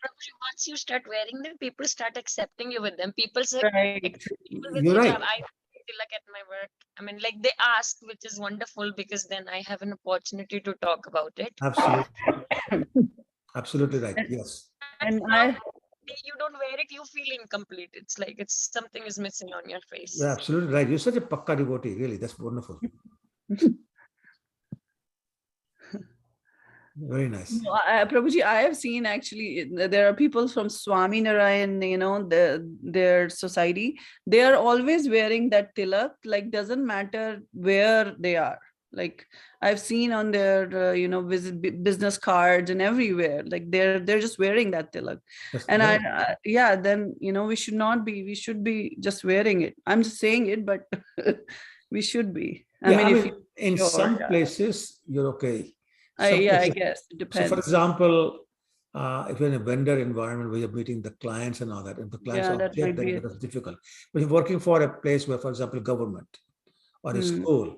Prabhuji, once you start wearing them, people start accepting you with them. People say, Right. people with You're hijab, right. I tilak at my work. I mean, like they ask, which is wonderful because then I have an opportunity to talk about it. Absolutely. Absolutely right. Yes. And Now, you don't wear it, you feel incomplete. It's like it's something is missing on your face. You're absolutely right. You're such a pakka devotee. Really, that's wonderful. Very nice. No, Prabhuji, I have seen actually there are people from Swami Narayan, their society. They are always wearing that tilak. Like doesn't matter where they are. Like I've seen on their business cards and everywhere. Like they're just wearing that tilak. That's And right. then we should not be. We should be just wearing it. I'm just saying it, but we should be. I mean, if you in sure, some yeah. places you're okay. I guess it So, depends. for example, if you're in a vendor environment where you're meeting the clients and all that, and the clients that object, might then be it becomes difficult. But if you're working for a place where, for example, government or a school,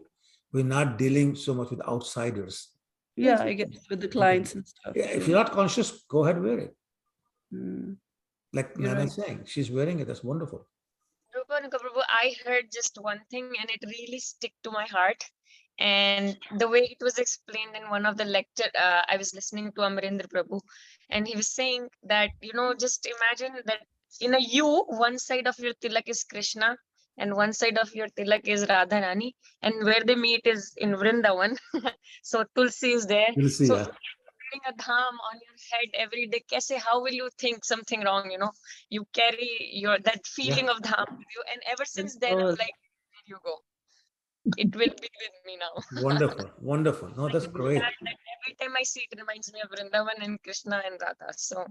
we're not dealing so much with outsiders. Yeah, I guess with the clients and stuff. Yeah, if you're not conscious, go ahead, wear it. Like You're Nana right. is saying, she's wearing it. That's wonderful. Rupa and Prabhu, I heard just one thing and it really stick to my heart. And the way it was explained in one of the lecture, I was listening to Amarendra Prabhu, and he was saying that, just imagine that in a U, one side of your tilak is Krishna and one side of your tilak is Radharani, and where they meet is in Vrindavan. So Tulsi is there. You'll see, So yeah. putting a dham on your head every day, how will you think something wrong? You carry that feeling of dham with you, and ever since then, I'm like, there you go. It will be with me now. Wonderful, wonderful. No, that's great. That every time I see it, reminds me of Vrindavan and Krishna and Radha. So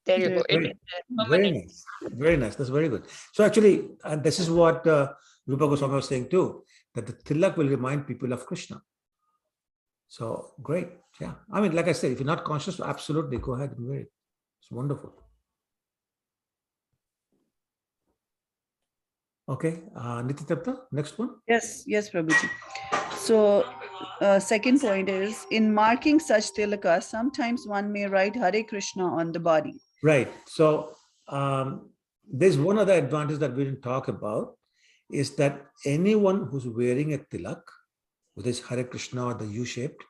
there you go. It Very, is very permanent. nice. Very nice. That's very good. So actually, and this is what Rupa Goswami was saying too, that the tilak will remind people of Krishna. So great. Yeah. I mean, like I said, if you're not conscious, absolutely go ahead and wear it. It's wonderful. Okay. Nitya, next one. Yes, Prabhuji. So second point is, in marking such tilaka, sometimes one may write Hare Krishna on the body. Right. So there's one other advantage that we didn't talk about, is that anyone who's wearing a tilak, whether it's Hare Krishna or the U-shaped,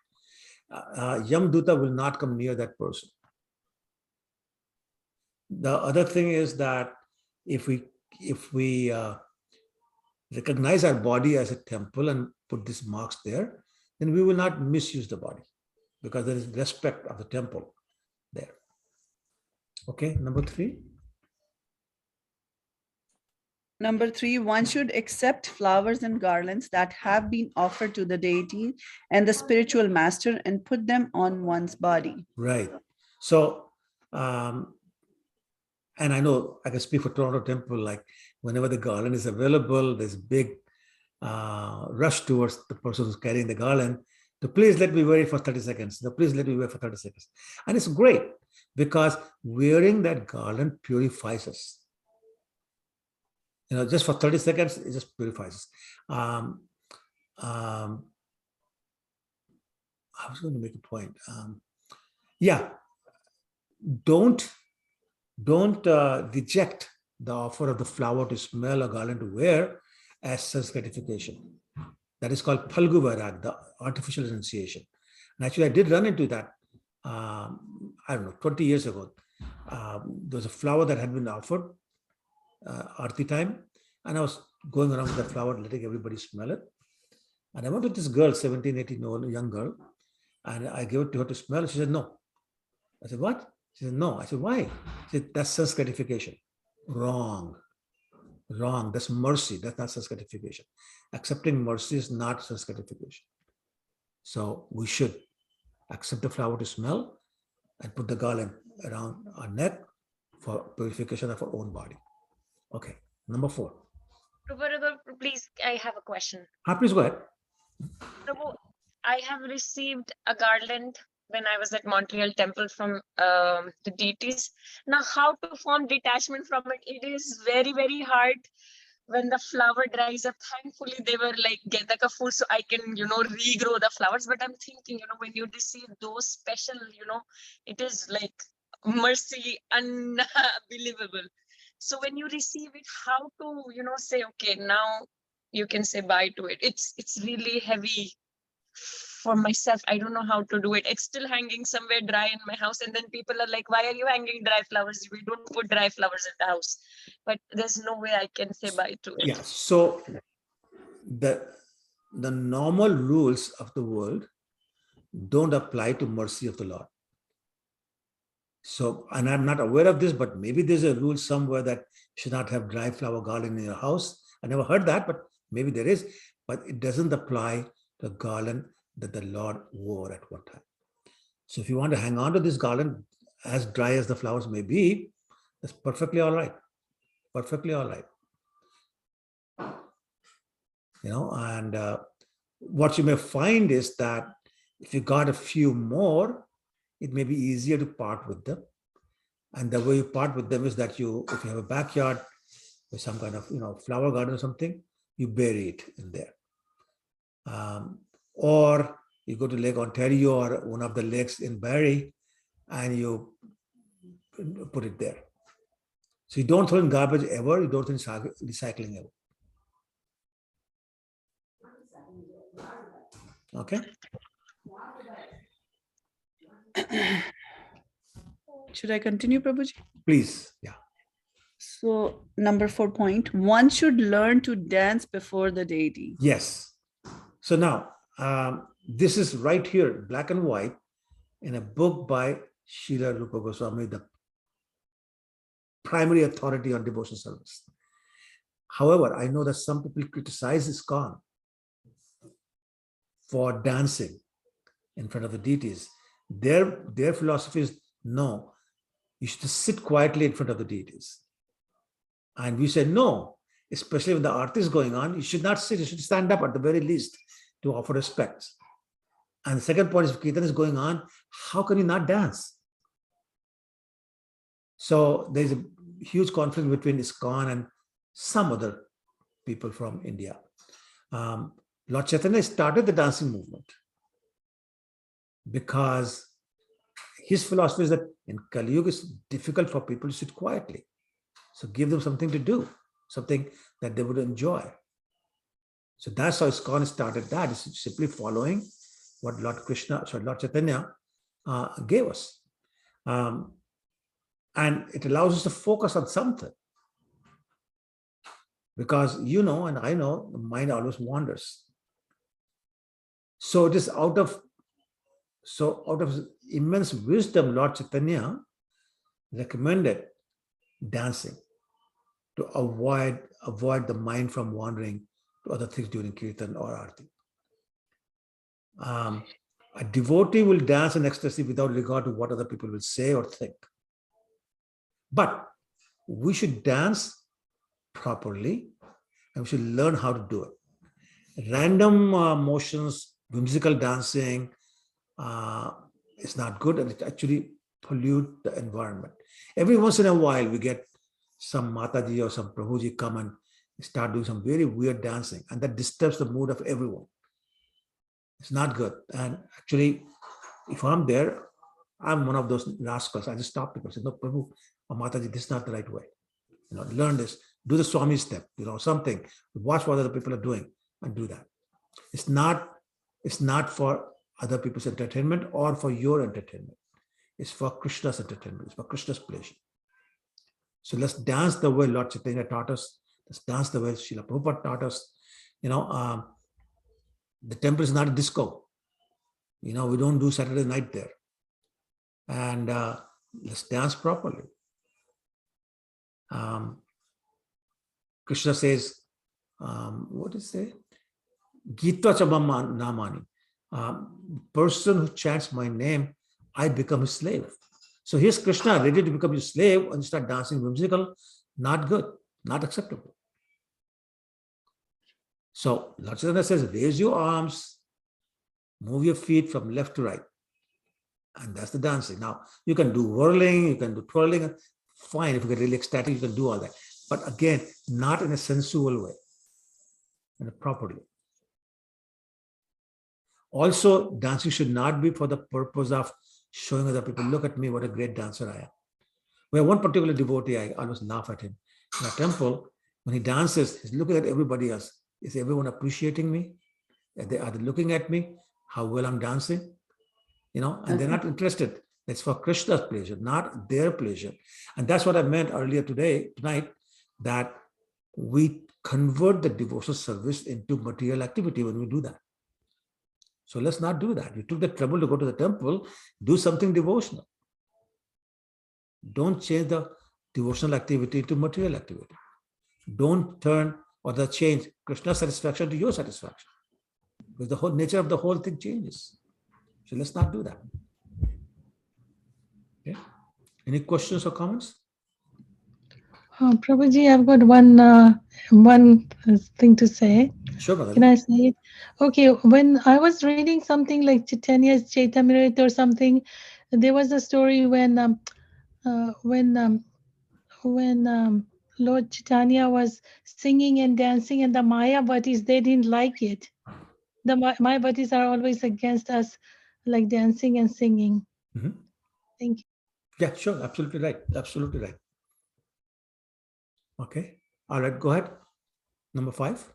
Yamduta will not come near that person. The other thing is that if we recognize our body as a temple and put these marks there, then we will not misuse the body because there is respect of the temple there. Okay, number 3. Number 3, one should accept flowers and garlands that have been offered to the deity and the spiritual master and put them on one's body. Right. So, and I know I can speak for Toronto Temple, like whenever the garland is available, there's big rush towards the person who's carrying the garland to please let me wear it for 30 seconds. Please let me wear it for 30 seconds. And it's great because wearing that garland purifies us. Just for 30 seconds, it just purifies us. I was going to make a point. Don't reject the offer of the flower to smell or garland to wear as sense gratification. That is called Phalgu Vairag, the artificial renunciation. And actually, I did run into that, 20 years ago. There was a flower that had been offered, Aarti time, and I was going around with the flower, letting everybody smell it. And I went with this girl, 17, 18, young girl, and I gave it to her to smell. She said, no. I said, what? She said, no. I said, why? She said, that's sense gratification. Wrong. That's mercy. That's not sense gratification. Accepting mercy is not sense gratification. So we should accept the flower to smell and put the garland around our neck for purification of our own body. Okay, number 4. Please, I have a question. Please go ahead. Prabhu, I have received a garland when I was at Montreal temple from the deities. Now, how to form detachment from it? It is very, very hard. When the flower dries up, thankfully they were like get like a full, so I can regrow the flowers. But I'm thinking, when you receive those special, it is like mercy unbelievable. So when you receive it, how to say, okay, now you can say bye to it. It's really heavy for myself. I don't know how to do it. It's still hanging somewhere dry in my house, and then people are like, why are you hanging dry flowers? We don't put dry flowers in the house. But there's no way I can say bye to it. Yeah. So the normal rules of the world don't apply to mercy of the Lord. So, and I'm not aware of this, but maybe there's a rule somewhere that you should not have dry flower garland in your house. I never heard that, but maybe there is. But it doesn't apply to the garland that the Lord wore at one time. So if you want to hang on to this garland, as dry as the flowers may be, that's perfectly all right. Perfectly all right. And what you may find is that if you got a few more, it may be easier to part with them. And the way you part with them is that if you have a backyard with some kind of, flower garden or something, you bury it in there. Or you go to Lake Ontario or one of the lakes in Barrie and you put it there. So you don't throw in garbage ever, you don't throw in recycling ever. Okay. Should I continue, Prabhuji? Please. Yeah. So number 4 point, one should learn to dance before the deity. Yes. So now, this is right here, black and white, in a book by Srila Rupa Goswami, the primary authority on devotional service. However, I know that some people criticize ISKCON for dancing in front of the deities. Their philosophy is, no, you should sit quietly in front of the deities. And we say, no, especially when the arti is going on, you should not sit, you should stand up at the very least to offer respects. And the second point is, if Kirtan is going on, how can you not dance? So there's a huge conflict between ISKCON and some other people from India. Lord Chaitanya started the dancing movement because his philosophy is that in Kali Yuga, it's difficult for people to sit quietly. So give them something to do, something that they would enjoy. So that's how ISKCON started that. It's simply following what Lord Chaitanya gave us. And it allows us to focus on something. Because and I know, the mind always wanders. So it is out of immense wisdom, Lord Chaitanya recommended dancing to avoid the mind from wandering to other things during Kirtan or Arti. A devotee will dance in ecstasy without regard to what other people will say or think. But we should dance properly and we should learn how to do it. Random motions, whimsical dancing is not good, and it actually pollutes the environment. Every once in a while, we get some Mataji or some Prabhuji come and start doing some very weird dancing, and that disturbs the mood of everyone. It's not good. And actually, if I'm there, I'm one of those rascals. I just stop people. I say, no, Prabhu or Mataji, this is not the right way. Learn this. Do the Swami step. Something. Watch what other people are doing and do that. It's not for other people's entertainment or for your entertainment. It's for Krishna's entertainment. It's for Krishna's pleasure. So let's dance the way Lord Chaitanya taught us. Let's dance the way Srila Prabhupada taught us. The temple is not a disco. We don't do Saturday night there. And let's dance properly. Krishna says, what does it say? Gita Chabam Namani. Person who chants my name, I become his slave. So here's Krishna ready to become your slave and start dancing whimsical. Not good, not acceptable. So Lord Chaitanya says, raise your arms, move your feet from left to right. And that's the dancing. Now, you can do whirling, you can do twirling. Fine, if you get really ecstatic, you can do all that. But again, not in a sensual way, in a proper way. Also, dancing should not be for the purpose of showing other people, look at me, what a great dancer I am. We have one particular devotee, I always laugh at him. In a temple, when he dances, he's looking at everybody else. Is everyone appreciating me? Are they looking at me? How well I'm dancing? And they're not interested. It's for Krishna's pleasure, not their pleasure. And that's what I meant earlier tonight, that we convert the devotional service into material activity when we do that. So let's not do that. You took the trouble to go to the temple, do something devotional. Don't change the devotional activity into material activity. Don't turn or change Krishna's satisfaction to your satisfaction. Because the whole nature of the whole thing changes. So let's not do that. Okay. Any questions or comments? Prabhuji, I've got one thing to say. Sure, brother. Can I say it? Okay, when I was reading something like Chaitanya's Chaitamrita or something, there was a story when Lord Chaitanya was singing and dancing, and the Mayavatis, they didn't like it. The Mayavatis are always against us, like dancing and singing. Mm-hmm. Thank you. Yeah, sure. Absolutely right. Absolutely right. Okay. All right. Go ahead. Number 5.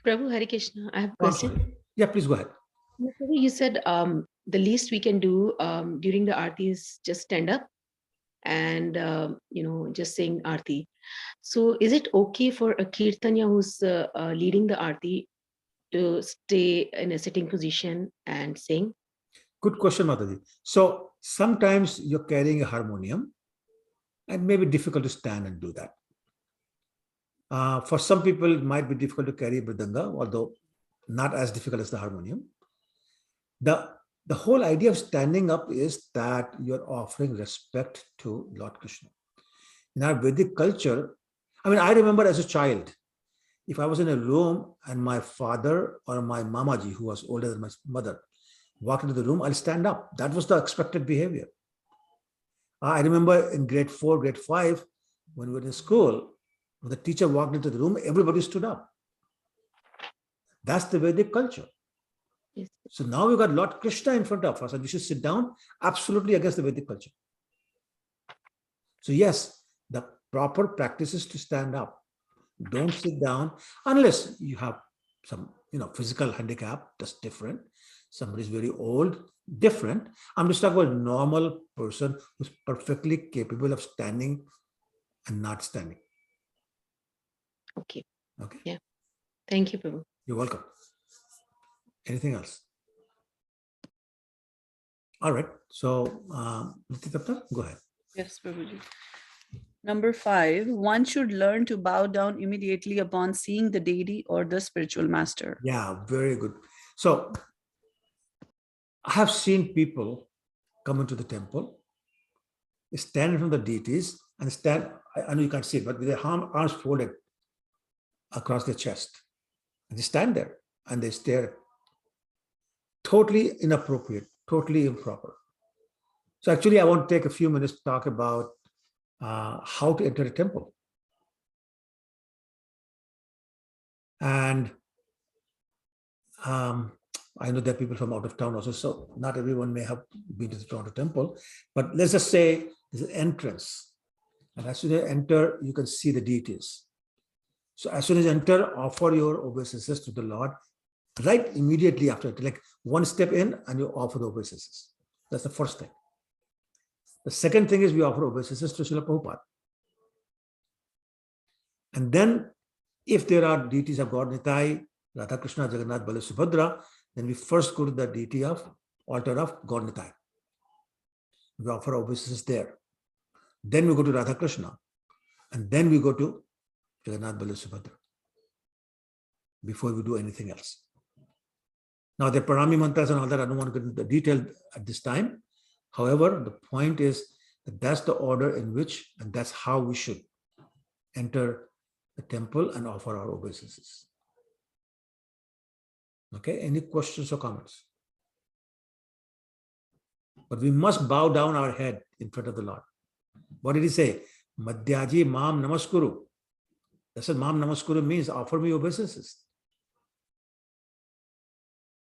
Prabhu, Hare Krishna, I have a Oh, I'm question. sorry. Yeah, please go ahead. Prabhu, you said the least we can do during the aarti is just stand up and just sing aarti. So is it okay for a kirtanya who's leading the aarti to stay in a sitting position and sing? Good question, Mataji. So sometimes you're carrying a harmonium and it may be difficult to stand and do that. For some people, it might be difficult to carry mridanga, although not as difficult as the harmonium. The whole idea of standing up is that you're offering respect to Lord Krishna. In our Vedic culture, I remember as a child, if I was in a room and my father or my mamaji, who was older than my mother, walked into the room, I'll stand up. That was the expected behavior. I remember in grade 4, grade 5, when we were in school, when the teacher walked into the room, everybody stood up. That's the Vedic culture. Yes. So now we've got Lord Krishna in front of us and we should sit down, absolutely against the Vedic culture. So yes, the proper practice is to stand up. Don't sit down unless you have some physical handicap. That's different. Somebody is very old, different. I'm just talking about a normal person who's perfectly capable of standing and not standing. Okay. Okay. Yeah. Thank you, Prabhu. You're welcome. Anything else? All right. So, go ahead. Yes, Prabhuji. Number 5, one should learn to bow down immediately upon seeing the deity or the spiritual master. Yeah, very good. So, I have seen people come into the temple, stand in front of the deities, and stand. I know you can't see it, but with their arms folded across their chest. And they stand there and they stare. Totally inappropriate, totally improper. So actually, I want to take a few minutes to talk about how to enter a temple. And I know there are people from out of town also, so not everyone may have been to the Toronto temple, but let's just say there's an entrance. And as soon as you enter, you can see the deities. So as soon as you enter, offer your obeisances to the Lord right immediately after, like one step in and you offer the obeisances. That's the first thing. The second thing is we offer obeisances to Srila Prabhupada. And then if there are deities of God Nitai, Radha Krishna, Jagannath, Bala, Subhadra, then we first go to the deity of altar of God Nitai. We offer obeisances there. Then we go to Radha Krishna. And then we go to Jagannath, Bala, Subhadra before we do anything else. Now the Pranami mantras and all that, I don't want to get into the detail at this time. However, the point is that that's the order in which, and that's how we should enter the temple and offer our obeisances. Okay, any questions or comments? But we must bow down our head in front of the Lord. What did he say? Madhyaji mam namaskuru. That's what mam namaskuru means. Offer me obeisances.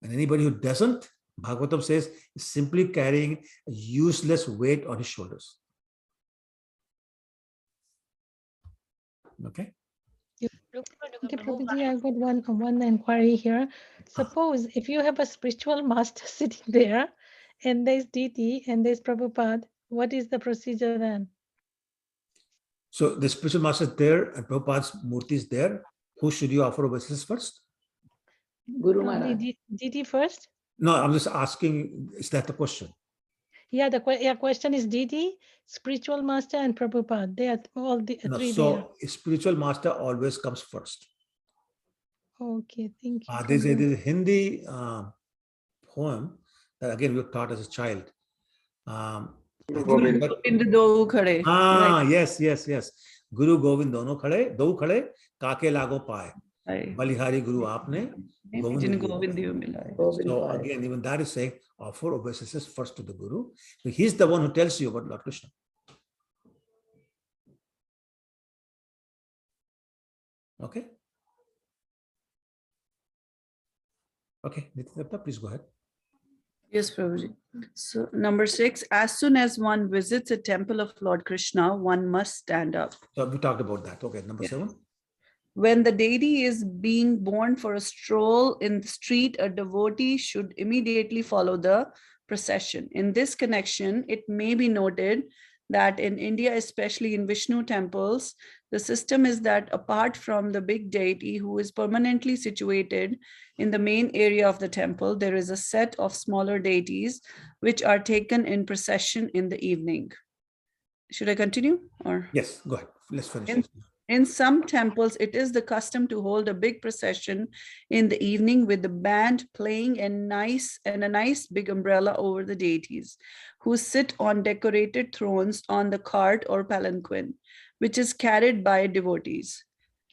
And anybody who doesn't, Bhagavatam says, is simply carrying a useless weight on his shoulders. Okay? Okay, Prabhuji, I've got one inquiry here. Suppose if you have a spiritual master sitting there, and there's Deity and there's Prabhupada, what is the procedure then? So the spiritual master is there and Prabhupada's Murti is there. Who should you offer obeisances first? Guru Probably Maharaj. Deity first? No, I'm just asking, is that the question? Yeah, the question is Deity, spiritual master, and Prabhupada. They are all the No, three so a spiritual master always comes first. there. Okay, thank you. There's Prabhu. a Hindi poem that again we were taught as a child. I think Govind. that- Govind do khade. Right. yes. Guru Govind dono khade, do khade, kaake lago paye. Right. Balihari Guru aapne, Maybe Govind jin diyo Govind paye. diyo mila hai. So again, even that is saying offer obeisances first to the Guru. So he's the one who tells you about Lord Krishna. Okay. Okay, Nityananda, please go ahead. Yes, Prabhuji. So number 6, as soon as one visits a temple of Lord Krishna, one must stand up. So we talked about that. Okay, number 7. When the deity is being born for a stroll in the street, a devotee should immediately follow the procession. In this connection, it may be noted that in India, especially in Vishnu temples, the system is that apart from the big deity who is permanently situated in the main area of the temple, there is a set of smaller deities which are taken in procession in the evening. Should I continue or? Yes, go ahead. Let's finish. In some temples, it is the custom to hold a big procession in the evening with the band playing and a nice big umbrella over the deities, who sit on decorated thrones on the cart or palanquin, which is carried by devotees.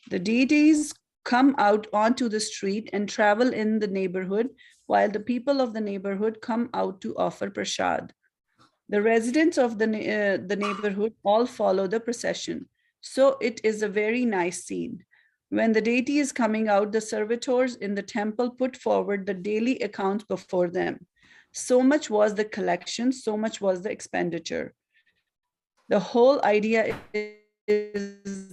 The deities come out onto the street and travel in the neighborhood, while the people of the neighborhood come out to offer prasad. The residents of the neighborhood all follow the procession. So it is a very nice scene. When the deity is coming out, the servitors in the temple put forward the daily accounts before them. So much was the collection, so much was the expenditure. The whole idea is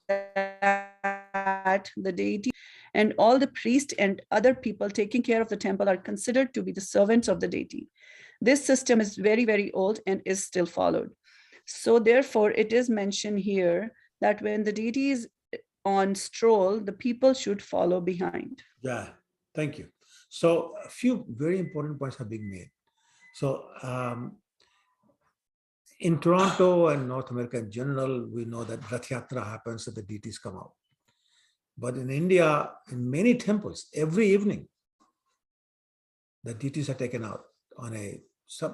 that the deity and all the priests and other people taking care of the temple are considered to be the servants of the deity. This system is very, very old and is still followed. So therefore, it is mentioned here that when the deity is on stroll, the people should follow behind. Yeah, thank you. So a few very important points are being made. So in Toronto and North America in general, we know that Rath Yatra happens and the deities come out. But in India, in many temples, every evening, the deities are taken out on a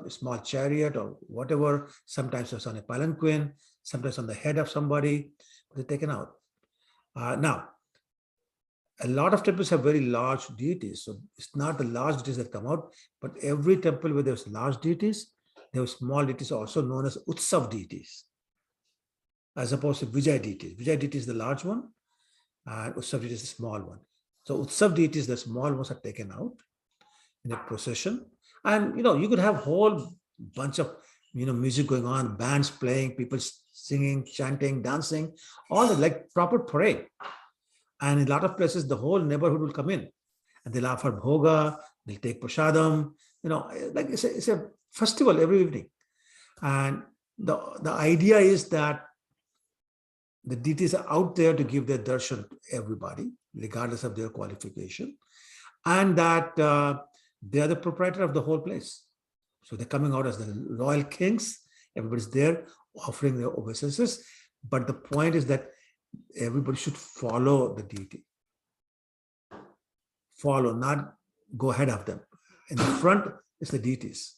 small chariot or whatever. Sometimes it's on a palanquin, sometimes on the head of somebody, they're taken out. Now, a lot of temples have very large deities. So it's not the large deities that come out, but every temple where there's large deities, there are small deities also known as Utsav deities, as opposed to Vijay deities. Vijay deity is the large one, and Utsav deity is the small one. So Utsav deities, the small ones, are taken out in a procession. And you could have a whole bunch of music going on, bands playing, people singing, chanting, dancing, all like proper parade. And in a lot of places, the whole neighborhood will come in and they'll offer bhoga, they'll take prasadam, like it's a festival every evening. And the idea is that the deities are out there to give their darshan to everybody, regardless of their qualification, and that they are the proprietor of the whole place. So they're coming out as the royal kings. Everybody's there offering their obeisances. But the point is that everybody should follow the deity. Follow, not go ahead of them. In the front is the deities.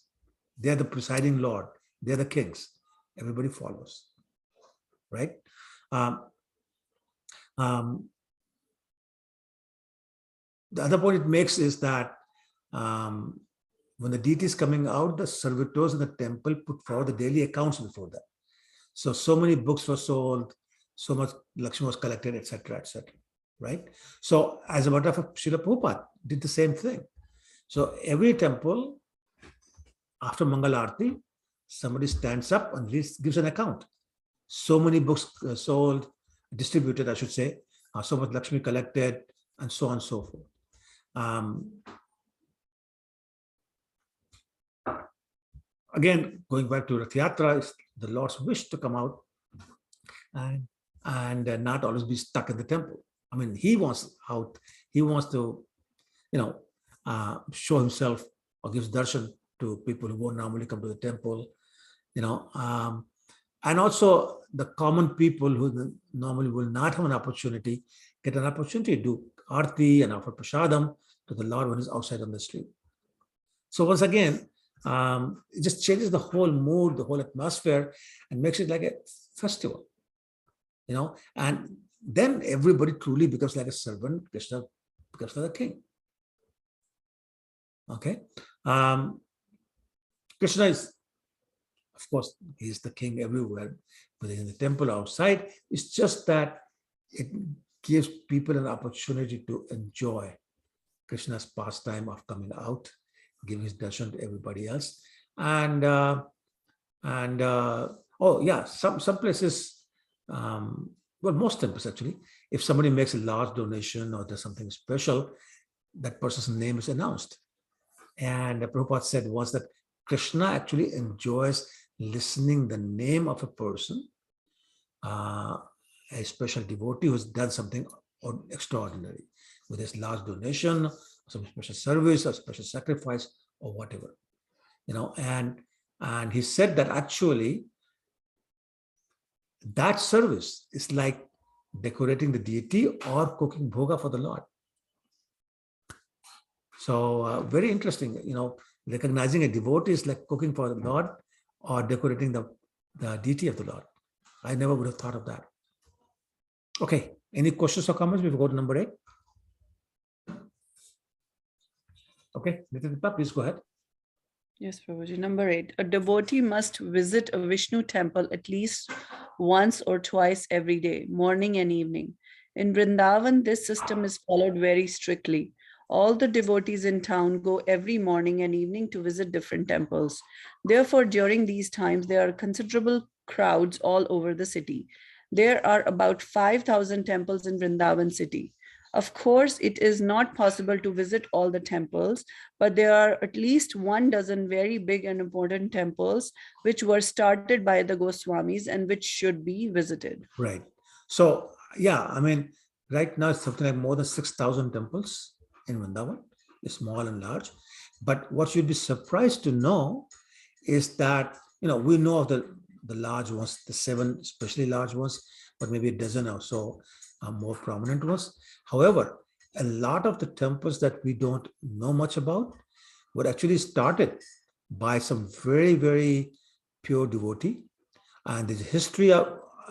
They're the presiding lord. They're the kings. Everybody follows. Right? The other point it makes is that when the deity is coming out, the servitors in the temple put forward the daily accounts before that. So many books were sold, so much Lakshmi was collected, etc., etc. Right? So as a matter of fact, Srila Prabhupada did the same thing. So every temple, after Mangal Arati, somebody stands up and gives an account. So many books sold, distributed, I should say, so much Lakshmi collected, and so on and so forth. Again, going back to Rath Yatra, is the Lord's wish to come out and not always be stuck in the temple. I mean, he wants out. He wants to, show himself or gives darshan to people who won't normally come to the temple, and also the common people who normally will not have an opportunity get an opportunity to do arti and offer prasadam to the Lord when he's outside on the street. So once again, it just changes the whole mood, the whole atmosphere, and makes it like a festival, and then everybody truly becomes like a servant. Krishna becomes like a king. Okay. Krishna is, of course, he's the king everywhere, whether in the temple or outside. It's just that it gives people an opportunity to enjoy Krishna's pastime of coming out, giving his darshan to everybody else. And oh yeah, some places, well, most temples actually, if somebody makes a large donation or there's something special, that person's name is announced. And Prabhupada said once that Krishna actually enjoys listening the name of a person, a special devotee who's done something extraordinary, whether it's large donation, some special service, or special sacrifice, or whatever, and he said that actually that service is like decorating the deity or cooking bhoga for the Lord. So very interesting, recognizing a devotee is like cooking for the Lord or decorating the deity of the Lord. I never would have thought of that. Okay, any questions or comments before we go to number 8? Okay, Nitin, please go ahead. Yes, Prabhuji. Number 8, a devotee must visit a Vishnu temple at least once or twice every day, morning and evening. In Vrindavan, this system is followed very strictly. All the devotees in town go every morning and evening to visit different temples. Therefore, during these times, there are considerable crowds all over the city. There are about 5,000 temples in Vrindavan city. Of course, it is not possible to visit all the temples, but there are at least 12 very big and important temples which were started by the Goswamis and which should be visited. Right. So, yeah, I mean, right now it's something like more than 6,000 temples in Vrindavan, small and large. But what you'd be surprised to know is that, we know of the large ones, the 7 especially large ones, but maybe a dozen or so more prominent ones. However, a lot of the temples that we don't know much about were actually started by some very, very pure devotee. And there's a history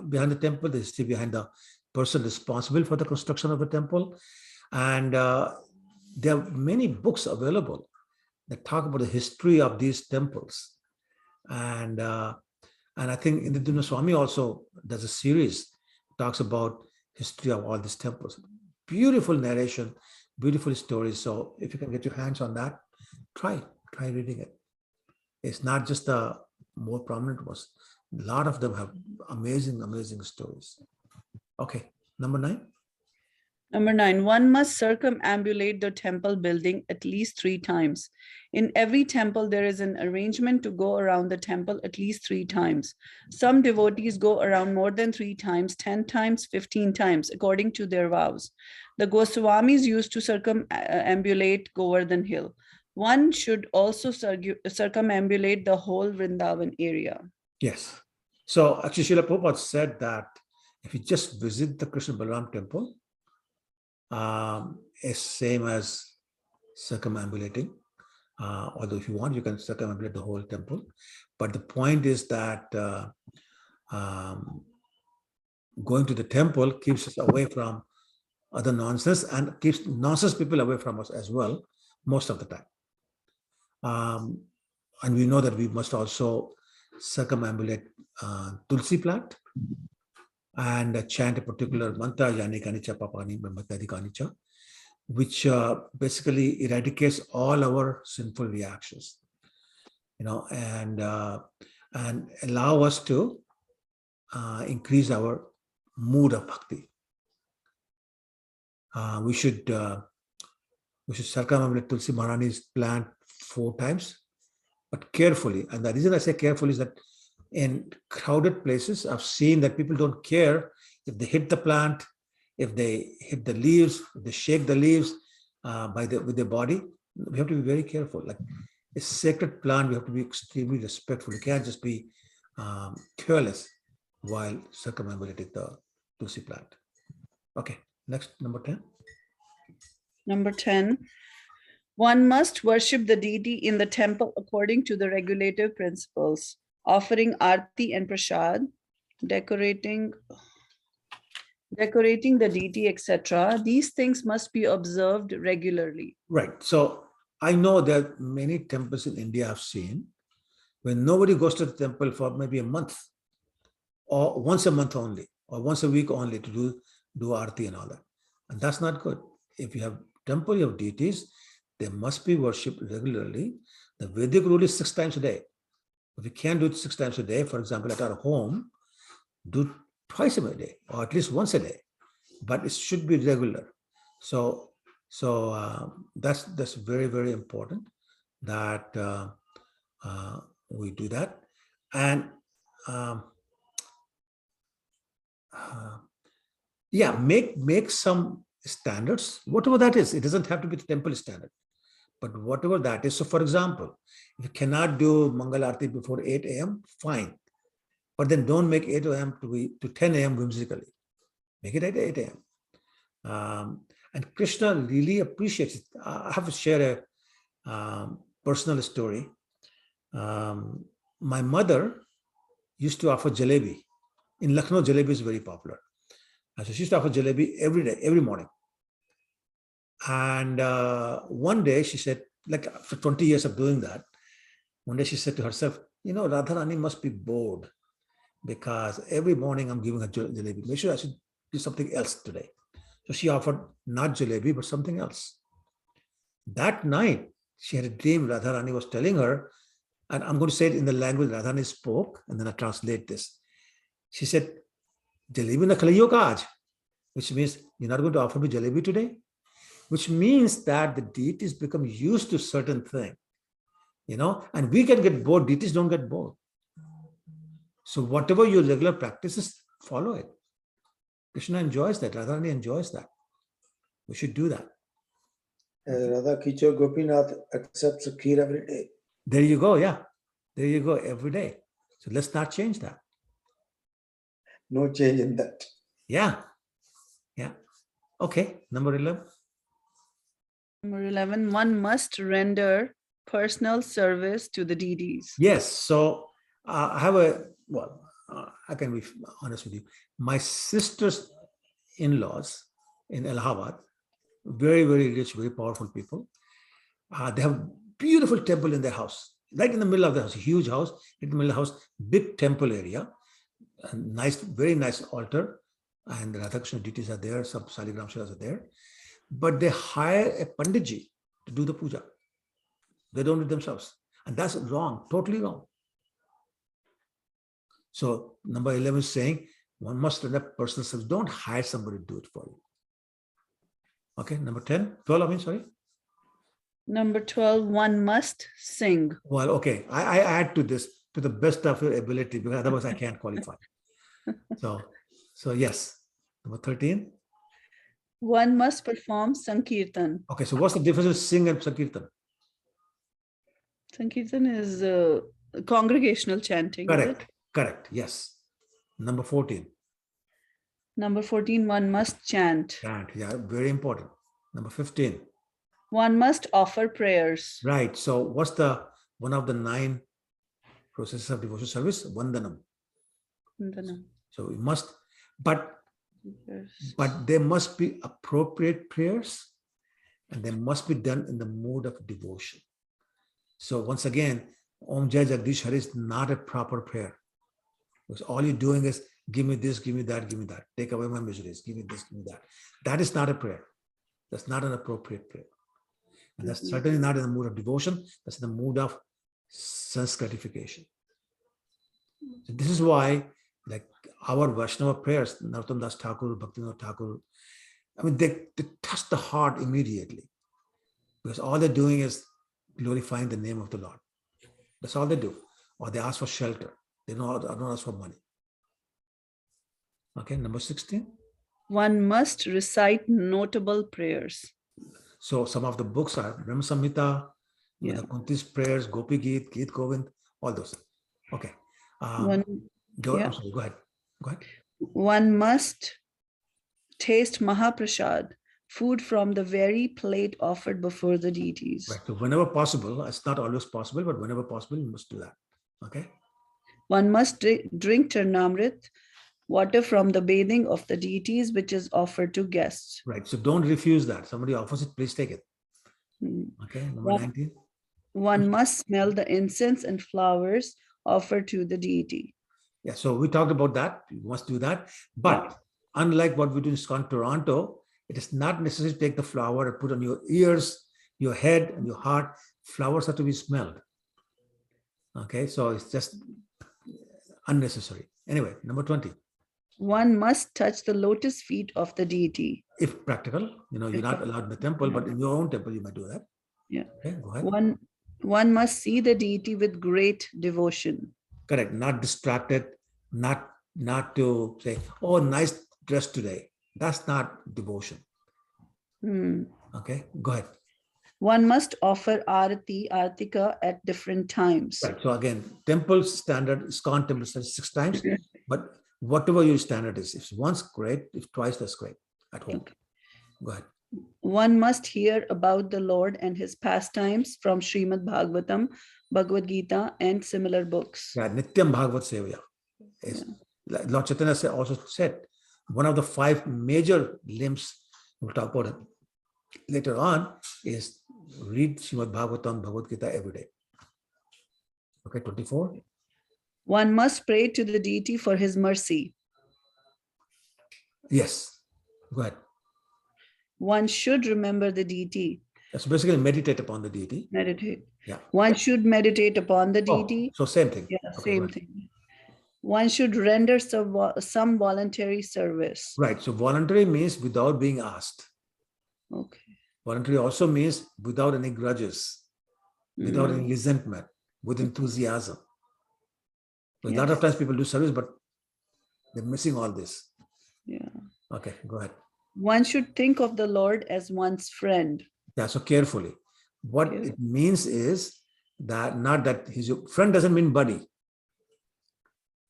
behind the temple, the history behind the person responsible for the construction of the temple. And there are many books available that talk about the history of these temples. And I think Inattentive Swami also does a series, talks about history of all these temples. Beautiful narration, beautiful stories. So if you can get your hands on that, try reading it. It's not just the more prominent ones. A lot of them have amazing, amazing stories. Okay, number 9. Number 9, one must circumambulate the temple building at least 3 times. In every temple, there is an arrangement to go around the temple at least 3 times. Some devotees go around more than 3 times, 10 times, 15 times, according to their vows. The Goswamis used to circumambulate Govardhan Hill. One should also circumambulate the whole Vrindavan area. Yes. So actually, Srila Prabhupada said that if you just visit the Krishna Balaram temple, is same as circumambulating. Although if you want, you can circumambulate the whole temple. But the point is that going to the temple keeps us away from other nonsense and keeps nonsense people away from us as well, most of the time. And we know that we must also circumambulate Tulsi plant and chant a particular mantra, Yani Kanicha Papani Brahmatadi Kanicha, which basically eradicates all our sinful reactions, and allow us to increase our mood of bhakti. We should circumambulate Tulsi Maharani's plant 4 times, but carefully. And the reason I say carefully is that in crowded places, I've seen that people don't care if they hit the plant, if they hit the leaves, if they shake the leaves with their body. We have to be very careful. Like a sacred plant, we have to be extremely respectful. You can't just be careless while circumambulating the Tulsi plant. Okay, next, number 10. Number 10. One must worship the deity in the temple according to the regulative principles, offering arti and prasad, decorating the deity, etc. These things must be observed regularly. Right. So I know that many temples in India I've seen when nobody goes to the temple for maybe a month, or once a month only, or once a week only to do arti and all that. And that's not good. If you have temple, you have deities, they must be worshipped regularly. The Vedic rule is 6 times a day. If you can't do it 6 times a day, for example, at our home, do twice a day or at least once a day, but it should be regular. So that's very, very important that we do that. And yeah, make some standards, whatever that is. It doesn't have to be the temple standard, but whatever that is. So for example, if you cannot do Mangal Arati before 8 a.m., fine. But then don't make 8 a.m. to 10 a.m. whimsically. Make it at 8 a.m. And Krishna really appreciates it. I have to share a personal story. My mother used to offer jalebi. In Lucknow, jalebi is very popular. And so she used to offer jalebi every day, every morning. And one day she said, like after 20 years of doing that, one day she said to herself, Radharani must be bored because every morning I'm giving her jalebi. Maybe I should do something else today. So she offered not jalebi, but something else. That night, she had a dream. Radharani was telling her, and I'm going to say it in the language Radharani spoke, and then I translate this. She said, jalebi na khalayo ka aaj, which means you're not going to offer me jalebi today, which means that the deities become used to certain thing, and we can get bored. Deities don't get bored. So whatever your regular practices, follow it. Krishna enjoys that. Radharani enjoys that. We should do that. Radha Kicho Gopinath accepts a kheer every day. There you go. Yeah. There you go. Every day. So let's not change that. No change in that. Yeah. Yeah. Okay. Number 11. Number 11, one must render personal service to the deities. Yes. So I have I can be honest with you. My sister's in-laws in Allahabad, very, very rich, very powerful people. They have beautiful temple in their house, right in the middle of the house, a huge house, in the middle of the house, big temple area, a nice, very nice altar, and the Radha Krishna deities are there, some Saligram Shilas are there. But they hire a Panditji to do the puja. They don't do it themselves. And that's wrong, totally wrong. So number 11 is saying one must render personal service. Don't hire somebody to do it for you. Okay, number 12, sorry. Number 12, one must sing. Well, okay, I add to this to the best of your ability because otherwise I can't qualify. So yes. Number 13. One must perform Sankirtan. Okay, so what's the difference between sing and Sankirtan? Sankirtan is congregational chanting. Correct. Yes. Number 14. Number 14, one must chant. Chant, yeah, very important. Number 15. One must offer prayers. Right. So what's one of the 9 processes of devotional service? Vandanam. So we must, but there must be appropriate prayers and they must be done in the mood of devotion. So once again, Om Jai Jagdish Hare is not a proper prayer. Because all you're doing is give me this, give me that, give me that. Take away my miseries, give me this, give me that. That is not a prayer. That's not an appropriate prayer. And that's certainly not in the mood of devotion. That's in the mood of sense gratification. So this is why, like our Vaishnava prayers, Narottam Das Thakur, Bhaktivinoda Thakur, I mean, they touch the heart immediately. Because all they're doing is glorifying the name of the Lord. That's all they do. Or they ask for shelter. They don't ask for money. Okay, number 16. One must recite notable prayers. So some of the books are Brahma Samhita, the Kunti's prayers, Gopi Geet, Geet Govind, all those. Okay. I'm sorry, go ahead. Go ahead. One must taste Mahaprasad, food from the very plate offered before the deities. Right. So whenever possible, it's not always possible, but whenever possible, you must do that. Okay. One must drink Charnamrit, water from the bathing of the deities, which is offered to guests. Right. So don't refuse that. Somebody offers it, please take it. Okay. Number 19. One must smell the incense and flowers offered to the deity. Yeah. So we talked about that. You must do that. But unlike what we do in ISKCON Toronto, it is not necessary to take the flower and put on your ears, your head, and your heart. Flowers have to be smelled. Okay. So it's just unnecessary. Anyway, number 20. One must touch the lotus feet of the deity. If practical, you're not allowed in the temple, but in your own temple, you might do that. Yeah. Okay, go ahead. One must see the deity with great devotion. Correct. Not distracted, not to say, oh, nice dress today. That's not devotion. Okay, go ahead. One must offer artika at different times. Right. So again, temple standard, ISKCON temple standard 6 times, but whatever your standard is, if once, great. If twice, that's great at home. Okay. Go ahead. One must hear about the Lord and his pastimes from Srimad Bhagavatam, Bhagavad Gita, and similar books. Yeah, Nityam Bhagavat Sevaya. Lord Chaitanya also said, one of the 5 major limbs, we'll talk about it later on, is read Srimad Bhagavatam, Bhagavad Gita every day. Okay, 24. One must pray to the deity for his mercy. Yes, go ahead. One should remember the deity. That's basically meditate upon the deity. Meditate. Yeah. One should meditate upon the deity. So same thing. Yeah, okay, same thing. One should render some voluntary service. Right. So voluntary means without being asked. Okay. Voluntary also means without any grudges, without any resentment, with enthusiasm. A lot of times people do service, but they're missing all this. Yeah. Okay, go ahead. One should think of the Lord as one's friend. Yeah, so carefully. What it means is that not that he's your friend doesn't mean buddy.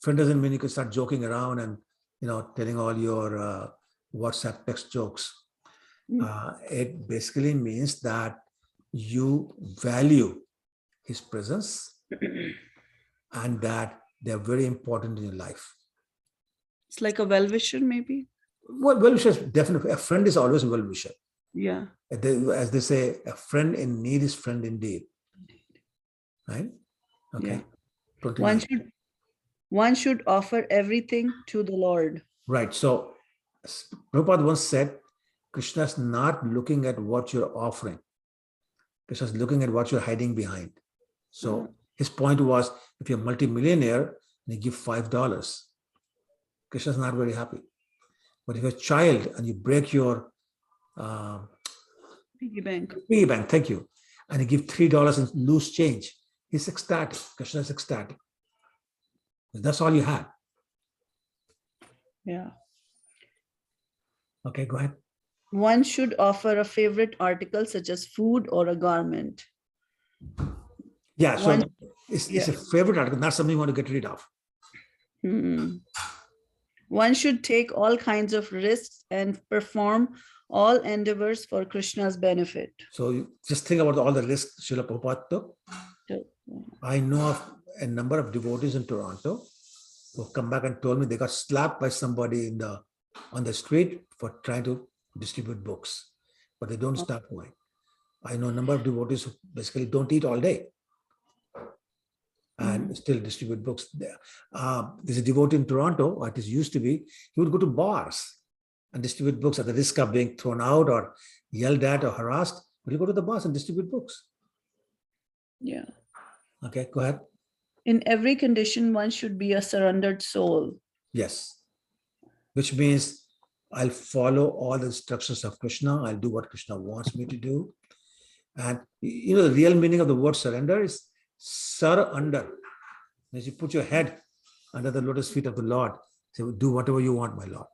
Friend doesn't mean you can start joking around and telling all your WhatsApp text jokes. It basically means that you value his presence and that they're very important in your life. It's like a well-wisher, maybe? Well, well-wisher, definitely. A friend is always a well-wisher. Yeah. As they say, a friend in need is friend indeed. Right? Okay. Yeah. One should offer everything to the Lord. Right. So Prabhupada once said, Krishna is not looking at what you're offering. Krishna is looking at what you're hiding behind. So his point was, if you're a multimillionaire and you give $5, Krishna is not very happy. But if you're a child and you break your piggy bank, thank you, and you give $3 in loose change, he's ecstatic. Krishna is ecstatic. That's all you had. Yeah. Okay, go ahead. One should offer a favorite article such as food or a garment. Yeah, so it's a favorite article, not something you want to get rid of. One should take all kinds of risks and perform all endeavors for Krishna's benefit. So you just think about all the risks Srila Prabhupada took. I know of a number of devotees in Toronto who have come back and told me they got slapped by somebody on the street for trying to distribute books, but they don't stop going. I know a number of devotees who basically don't eat all day. and still distribute books there. There's a devotee in Toronto, or it is used to be, he would go to bars and distribute books at the risk of being thrown out or yelled at or harassed. But you go to the bars and distribute books. Yeah. Okay, go ahead. In every condition, one should be a surrendered soul. Yes. Which means I'll follow all the instructions of Krishna. I'll do what Krishna wants me to do. And you know, the real meaning of the word surrender is sur-under. Means you put your head under the lotus feet of the Lord. Say, do whatever you want, my Lord.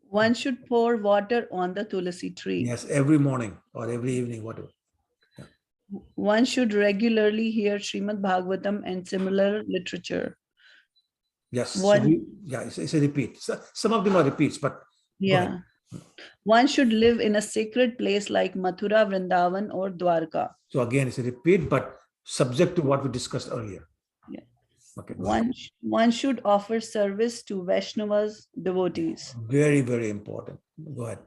One should pour water on the Tulsi tree. Yes, every morning or every evening, whatever. One should regularly hear Srimad Bhagavatam and similar literature. Yes. So it's a repeat. So, some of them are repeats, but yeah. One should live in a sacred place like Mathura, Vrindavan, or Dwarka. So again, it's a repeat, but subject to what we discussed earlier. Yeah. Okay. One should offer service to Vaishnavas, devotees. Very, very important. Go ahead.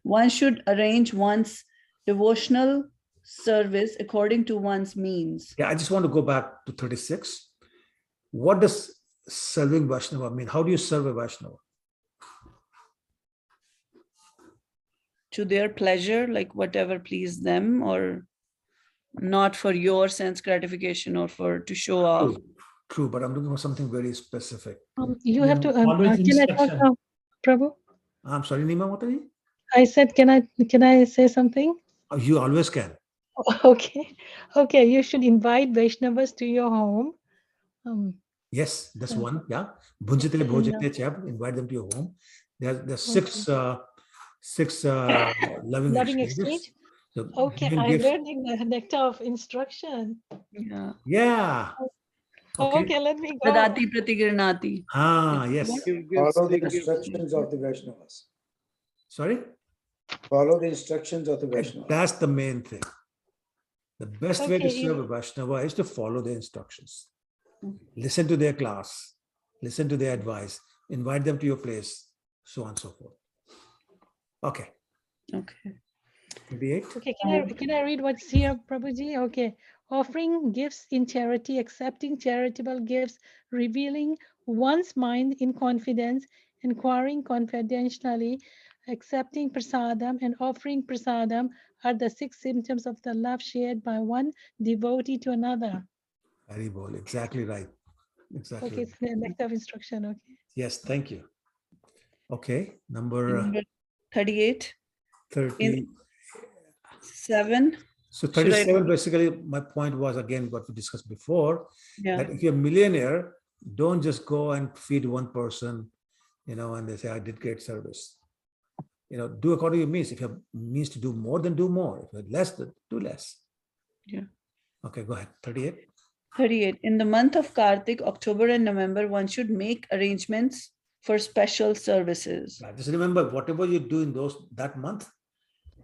One should arrange one's devotional service according to one's means. Yeah, I just want to go back to 36. What does serving Vaishnava mean? How do you serve a Vaishnava? To their pleasure, like whatever please them, or not for your sense gratification or for to show off. True, but I'm looking for something very specific. You have to. Can I talk now, Prabhu? I'm sorry, Nima Mataji? I said, can I say something? You always can. Okay. Okay. You should invite Vaishnavas to your home. Yes, that's one. Yeah. Bhunjate bhojate chab, invite them to your home. There's six loving exchanges. So okay, I read in the Nectar of Instruction. Yeah. Yeah. Okay, let me go. Dadati pratigranati. Yes. Follow the instructions of the Vaishnavas. Sorry? Follow the instructions of the Vaishnavas. That's the main thing. The best way to serve a Vaishnava is to follow the instructions. Listen to their class. Listen to their advice. Invite them to your place. So on and so forth. Okay. Okay. 28. Okay, can I read what's here, Prabhuji? Okay. Offering gifts in charity, accepting charitable gifts, revealing one's mind in confidence, inquiring confidentially, accepting prasadam and offering prasadam are the 6 symptoms of the love shared by one devotee to another. Very well. Exactly right. Exactly. Okay, it's the Nectar of Instruction. Okay. Yes, thank you. Okay, number 38. 37. So 37, basically, my point was, again, what we discussed before, that if you're a millionaire, don't just go and feed one person, and they say, I did great service. Do according to your means. If you have means to do more, then do more. If you have less, then do less. Yeah. Okay, go ahead. 38. 38. In the month of Kartik, October and November, one should make arrangements for special services. Right. Just remember, whatever you do in that month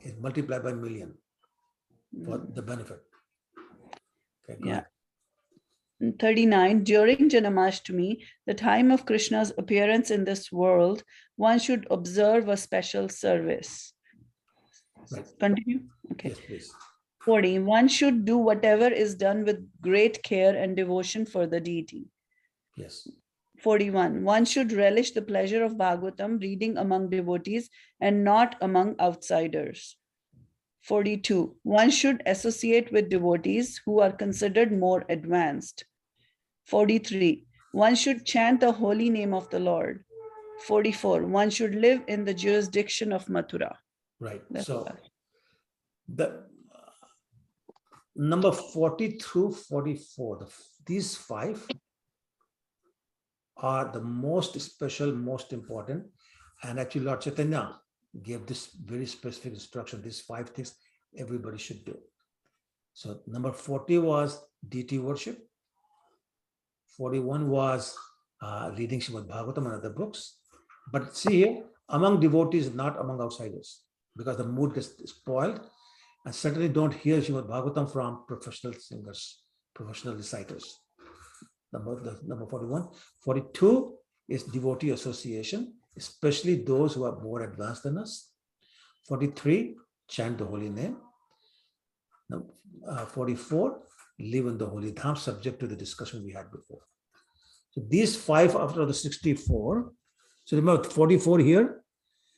is multiplied by million for the benefit. Okay, go ahead. 39. During Janmashtami, the time of Krishna's appearance in this world, one should observe a special service. Right. Continue. Okay. Yes, please. 40. One should do whatever is done with great care and devotion for the deity. Yes. 41. One should relish the pleasure of Bhagavatam reading among devotees and not among outsiders. 42. One should associate with devotees who are considered more advanced. 43. One should chant the holy name of the Lord. 44. One should live in the jurisdiction of Mathura. Right. So the number 40 through 44, these 5 are the most special, most important. And actually, Lord Chaitanya gave this very specific instruction. These 5 things everybody should do. So number 40 was deity worship. 41 was reading Srimad Bhagavatam and other books. But see here, among devotees, not among outsiders, because the mood gets spoiled. And certainly don't hear Srimad Bhagavatam from professional singers, professional reciters. Number 41. 42 is devotee association, especially those who are more advanced than us. 43, chant the holy name. 44, live in the holy dham, subject to the discussion we had before. So these 5 after the 64. So remember 44 here,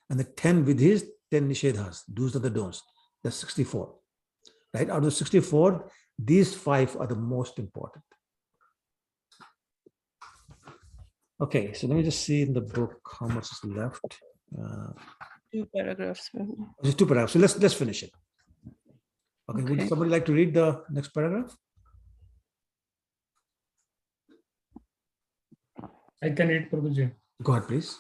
and the 10 vidhis, 10 nishedhas. Those are the don'ts. That's 64. Right? Out of 64, these 5 are the most important. Okay, so let me just see in the book how much is left. 2 paragraphs. Just 2 paragraphs. So let's finish it. Okay, would Okay. somebody like to read the next paragraph? I can read, Prabhuji. Go ahead, please.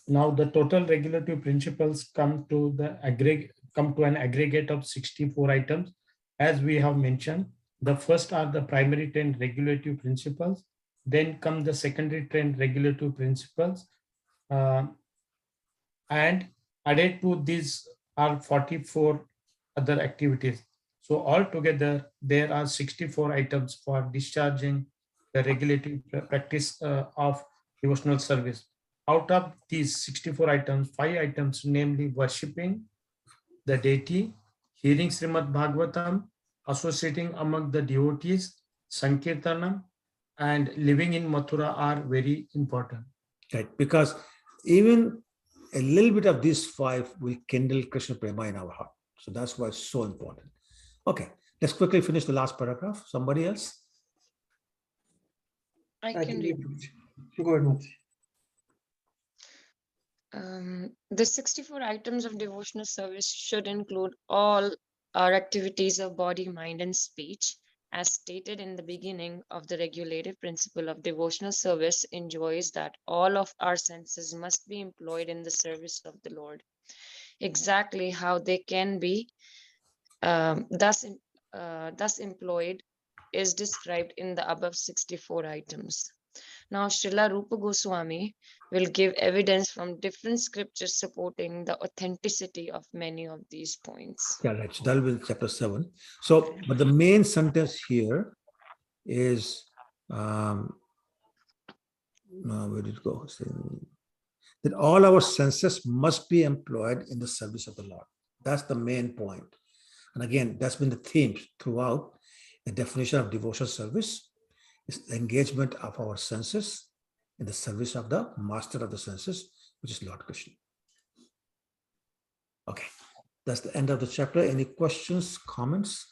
Now the total regulative principles come to an aggregate of 64 items, as we have mentioned. The first are the primary 10 regulative principles. Then come the secondary 10 regulative principles, and added to these are 44 other activities. So altogether, there are 64 items for discharging the regulative practice of devotional service. Out of these 64 items, 5 items, namely worshipping the deity, hearing Srimad Bhagavatam, associating among the devotees, Sankirtana, and living in Mathura are very important. Right, because even a little bit of these 5 will kindle Krishna Prema in our heart. So that's why it's so important. Okay, let's quickly finish the last paragraph. Somebody else? I can read. Go ahead, Mati. The 64 items of devotional service should include all our activities of body, mind, and speech, as stated in the beginning of the regulative principle of devotional service enjoys that all of our senses must be employed in the service of the Lord. Exactly how they can be thus employed is described in the above 64 items. Now, Srila Rupa Goswami will give evidence from different scriptures supporting the authenticity of many of these points. Yeah, right. So that'll be chapter 7. So, but the main sentence here is, where did it go? That all our senses must be employed in the service of the Lord. That's the main point. And again, that's been the theme throughout the definition of devotional service. Is the engagement of our senses in the service of the master of the senses, which is Lord Krishna. Okay, that's the end of the chapter. Any questions, comments?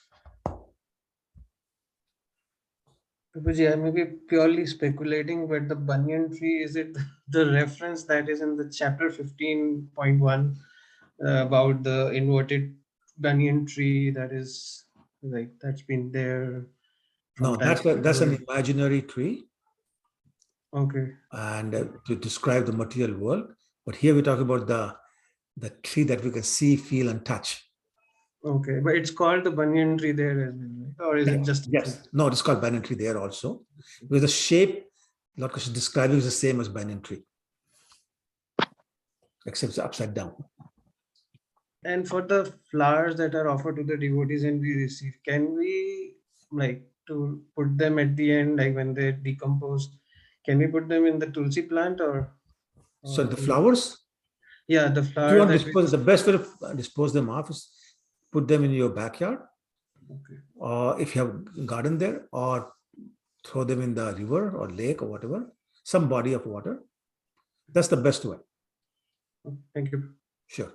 Prabhuji, I may be purely speculating, but the banyan tree, is it the reference that is in the chapter 15.1 about the inverted banyan tree that is like that's been there? No, that's an imaginary tree. Okay. And to describe the material world. But here we talk about the tree that we can see, feel, and touch. Okay, but it's called the banyan tree there as well, right? Or is it just? Yes, no, it's called banyan tree there also. Because the shape Lord Krishna is describing is the same as banyan tree, except it's upside down. And for the flowers that are offered to the devotees and we receive, can we like to put them at the end, like when they decompose, can we put them in the Tulsi plant or? So the flowers? Yeah, the flowers. If you want to dispose, the best way to dispose them off is put them in your backyard. Okay. Or if you have a garden there, or throw them in the river or lake or whatever, some body of water. That's the best way. Thank you. Sure.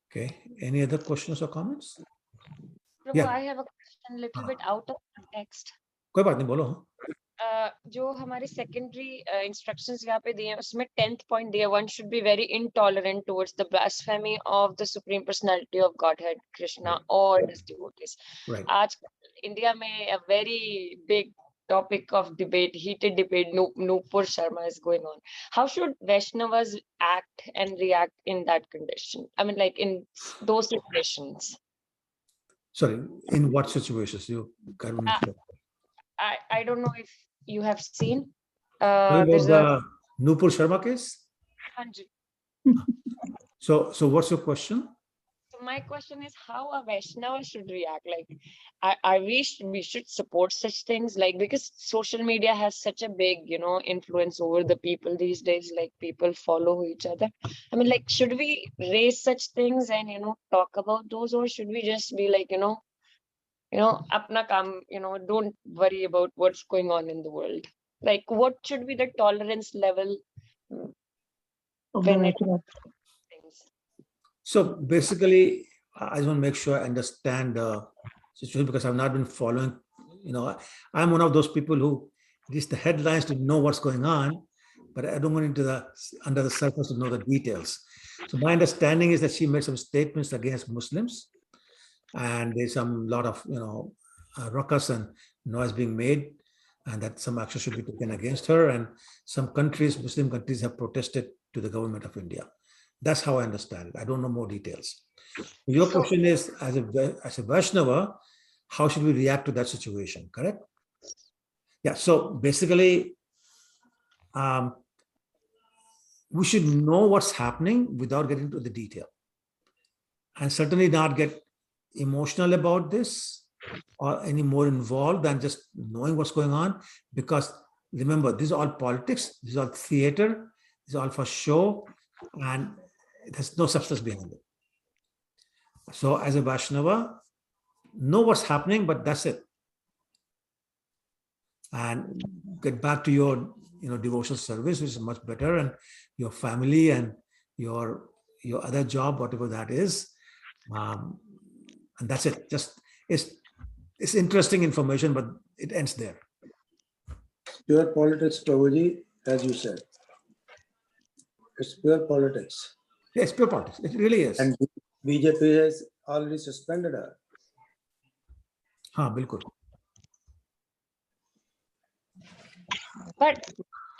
Okay. Any other questions or comments? Prabhu, Yeah. I have a question little bit out of context. कोई बात नहीं, बोलो. जो हमारे secondary instructions यहाँ पे दिए हैं उसमें 10th point दिया, one should be very intolerant towards the blasphemy of the Supreme Personality of Godhead, Krishna, or his devotees. Right. आज India में a very big topic of debate, heated debate, Nupur Sharma is going on. How should Vaishnavas act and react in that condition? I mean, like in those situations. Sorry, in what situations? You can. I don't know if you have seen. There's the Nupur Sharma case. 100. So what's your question? So my question is how a Vaishnava should react. Like, I wish we should support such things, like, because social media has such a big, influence over the people these days. Like, people follow each other. I mean, like, should we raise such things and, talk about those, or should we just be like, apna kam, don't worry about what's going on in the world. Like, what should be the tolerance level when it things? So basically, I just want to make sure I understand the situation because I've not been following. I'm one of those people who read the headlines to know what's going on, but I don't go into under the surface to know the details. So my understanding is that she made some statements against Muslims, and there's some lot of ruckus and noise being made, and that some action should be taken against her. And some countries, Muslim countries, have protested to the government of India. That's how I understand it. I don't know more details. Your question is, as a Vaishnava, how should we react to that situation, correct? Yeah, so basically, we should know what's happening without getting into the detail. And certainly not get emotional about this or any more involved than just knowing what's going on. Because remember, these are all politics, these are all theater, these are all for show, and there's no substance behind it. So as a Vaishnava, know what's happening, but that's it. And get back to your devotional service, which is much better, and your family and your other job, whatever that is. And that's it. Just it's interesting information, but it ends there. Pure politics, Prabhuji, as you said. It's pure politics. Yes, pure politics. It really is. And BJP has already suspended her. Bilkul. But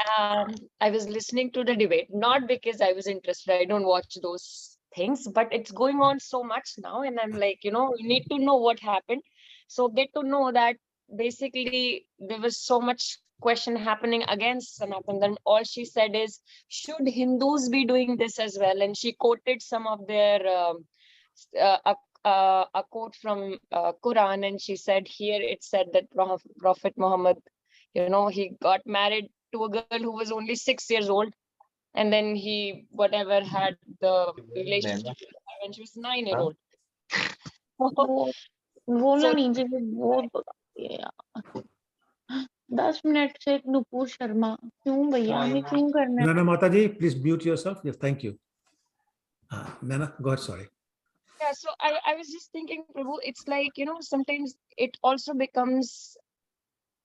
I was listening to the debate, not because I was interested. I don't watch those things, but it's going on so much now. And I'm like, you need to know what happened. So get to know that basically there was so much question happening against Sanatan. Then all she said is, should Hindus be doing this as well? And she quoted some of their, a quote from Quran. And she said, here it said that Prophet Muhammad, he got married to a girl who was only 6 years old, and then he had the relationship with her when she was 9-year-old. बोलना नीचे से बहुत बगाती है यार 10 minute से एक नुपुर शर्मा क्यों भैया हमें क्यों करना है Nana Mataji, please mute yourself. Yes, thank you. Nana, go ahead, sorry. Yeah, so I was just thinking, Prabhu, it's like, sometimes it also becomes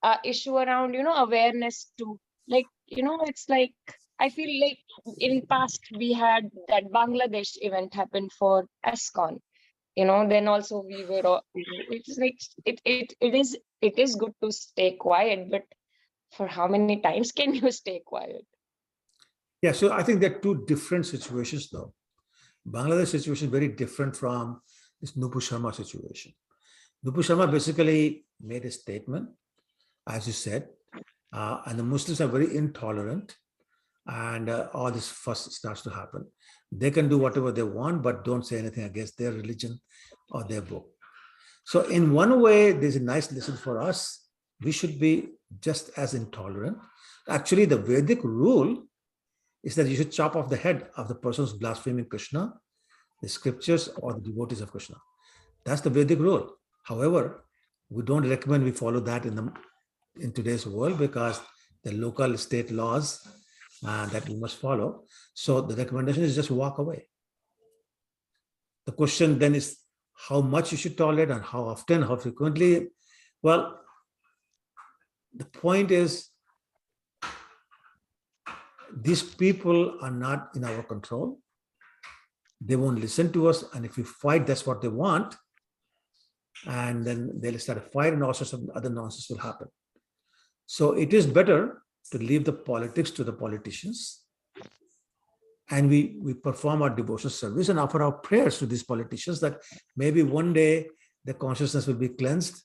a issue around, awareness too. Like, it's like, I feel like in past we had that Bangladesh event happen for ESCON, then also we were, it's like, it is good to stay quiet, but for how many times can you stay quiet? Yeah, so I think there are two different situations though. Bangladesh situation is very different from this Nupur Sharma situation. Nupur Sharma basically made a statement, as you said, and the Muslims are very intolerant, and all this fuss starts to happen. They can do whatever they want, but don't say anything against their religion or their book. So in one way, there's a nice lesson for us. We should be just as intolerant. Actually, the Vedic rule is that you should chop off the head of the person who's blaspheming Krishna, the scriptures, or the devotees of Krishna. That's the Vedic rule. However, we don't recommend we follow that in today's world because the local state laws that we must follow. So the recommendation is just walk away. The question then is how much you should tolerate and how often, how frequently. Well, the point is these people are not in our control. They won't listen to us. And if we fight, that's what they want. And then they'll start a fight and all sorts of other nonsense will happen. So it is better to leave the politics to the politicians. And we perform our devotional service and offer our prayers to these politicians that maybe one day the consciousness will be cleansed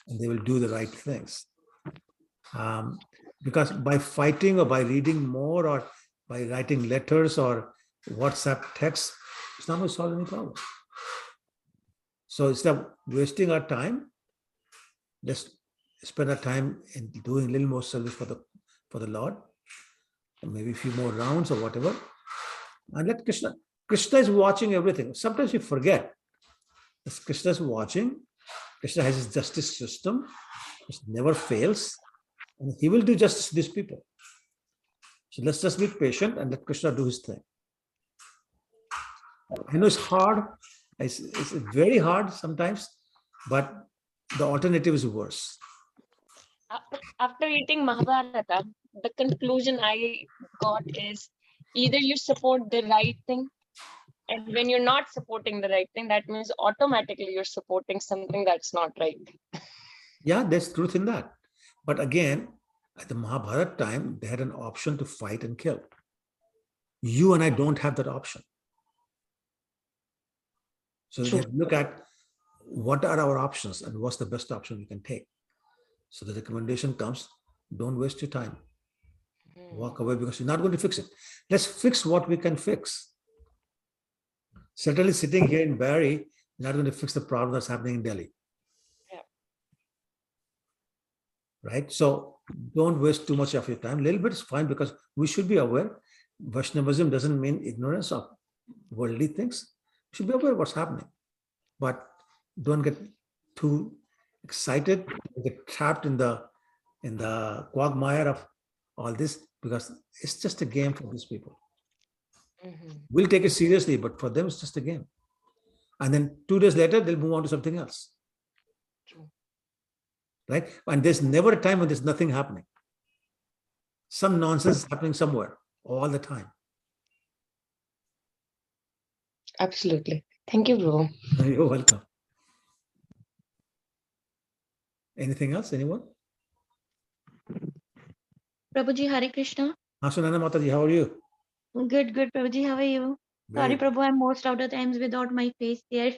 and they will do the right things. Because by fighting or by reading more or by writing letters or WhatsApp texts, it's not going to solve any problem. So instead of wasting our time, let's spend our time in doing a little more service for the Lord, maybe a few more rounds or whatever, and let Krishna. Krishna is watching everything. Sometimes we forget that Krishna is watching. Krishna has his justice system, which never fails, and he will do justice to these people. So let's just be patient and let Krishna do his thing. I know it's hard. It's very hard sometimes, but the alternative is worse. After reading Mahabharata, the conclusion I got is either you support the right thing, and when you're not supporting the right thing, that means automatically you're supporting something that's not right. Yeah, there's truth in that. But again, at the Mahabharata time, they had an option to fight and kill. You and I don't have that option. So we have to look at what are our options and what's the best option we can take. So the recommendation comes, don't waste your time. Walk away because you're not going to fix it. Let's fix what we can fix. Certainly sitting here in Barrie, you're not going to fix the problem that's happening in Delhi. Yeah. Right? So don't waste too much of your time. A little bit is fine because we should be aware. Vaishnavism doesn't mean ignorance of worldly things. You should be aware of what's happening. But don't get too excited, get trapped in the quagmire of all this, because it's just a game for these people. We'll take it seriously, but for them it's just a game. And then 2 days later, they'll move on to something else. Right? And there's never a time when there's nothing happening. Some nonsense is happening somewhere all the time. Absolutely. Thank you, bro. You're welcome. Anything else? Anyone? Prabhuji, Hare Krishna. Sunana Mataji, how are you? Good, Prabhuji. How are you? Sorry, Prabhu, I'm most of the times without my face there.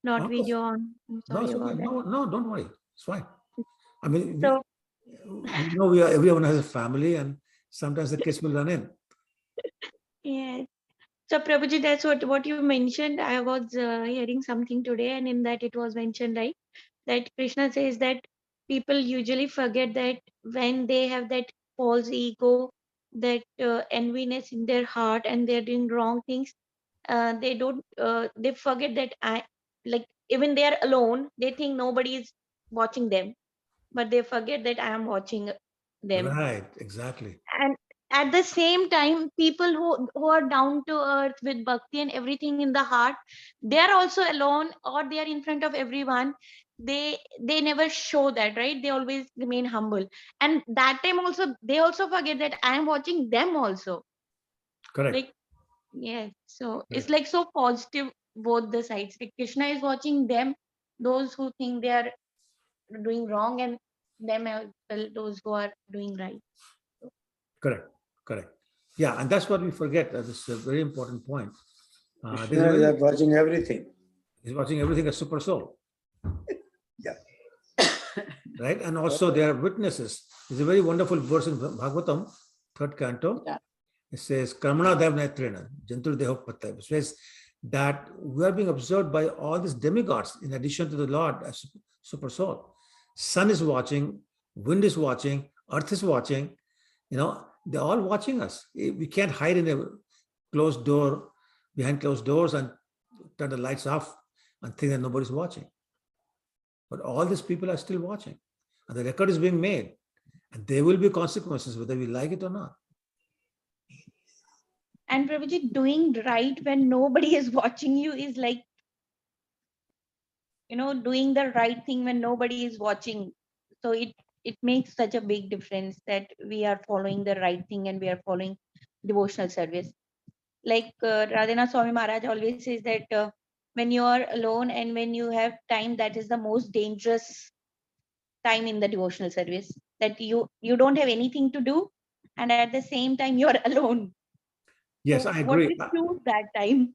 Not video on. I'm sorry about that. No, don't worry. It's fine. I mean, So, everyone has a family, and sometimes the kids will run in. yes. So, Prabhuji, that's what you mentioned. I was hearing something today, and in that it was mentioned, right, that Krishna says that people usually forget that when they have that false ego, that enviness in their heart, and they're doing wrong things, they don't. They forget that even they are alone, they think nobody is watching them, but they forget that I am watching them. Right, exactly. And at the same time, people who are down to earth with bhakti and everything in the heart, they are also alone, or they are in front of everyone. They never show that, right? They always remain humble, and that time also they also forget that I am watching them also. Correct. Like, yes, so it's Correct. like so positive both the sides. Like Krishna is watching them, those who think they are doing wrong, and them as well, those who are doing right. Correct. Yeah, and that's what we forget. That is a very important point. Krishna is watching everything. He's watching everything as super soul. Yeah. Right? And also they are witnesses. There's a very wonderful verse in Bhagavatam, 3rd canto. Yeah. It says, Karmana Dev Netrena, Jantur Deho Patta. It says that we are being observed by all these demigods in addition to the Lord as super soul. Sun is watching, wind is watching, earth is watching, they're all watching us. We can't hide in a closed door, behind closed doors, and turn the lights off and think that nobody's watching. But all these people are still watching, and the record is being made, and there will be consequences whether we like it or not. And Prabhuji, doing right when nobody is watching you is like, doing the right thing when nobody is watching. So it makes such a big difference that we are following the right thing and we are following devotional service. Like Radhanath Swami Maharaj always says that when you are alone and when you have time, that is the most dangerous time in the devotional service. That you don't have anything to do, and at the same time you are alone. Yes, So I what agree. we choose that time?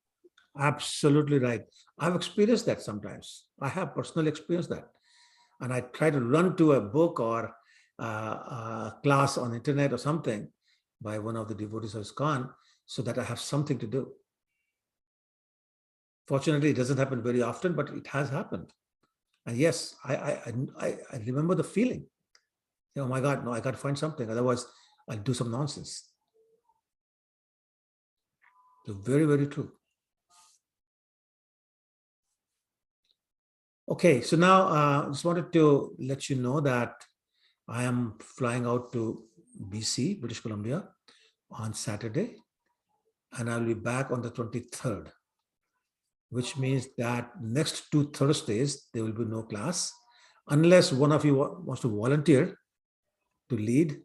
Absolutely right. I've experienced that sometimes. I have personally experienced that. And I try to run to a book or a class on internet or something by one of the devotees of ISKCON so that I have something to do. Fortunately, it doesn't happen very often, but it has happened. And yes, I remember the feeling. Oh my God, no, I got to find something. Otherwise, I'll do some nonsense. So very, very true. Okay, so now I just wanted to let you know that I am flying out to BC, British Columbia, on Saturday, and I'll be back on the 23rd, which means that next 2 Thursdays, there will be no class, unless one of you wants to volunteer to lead,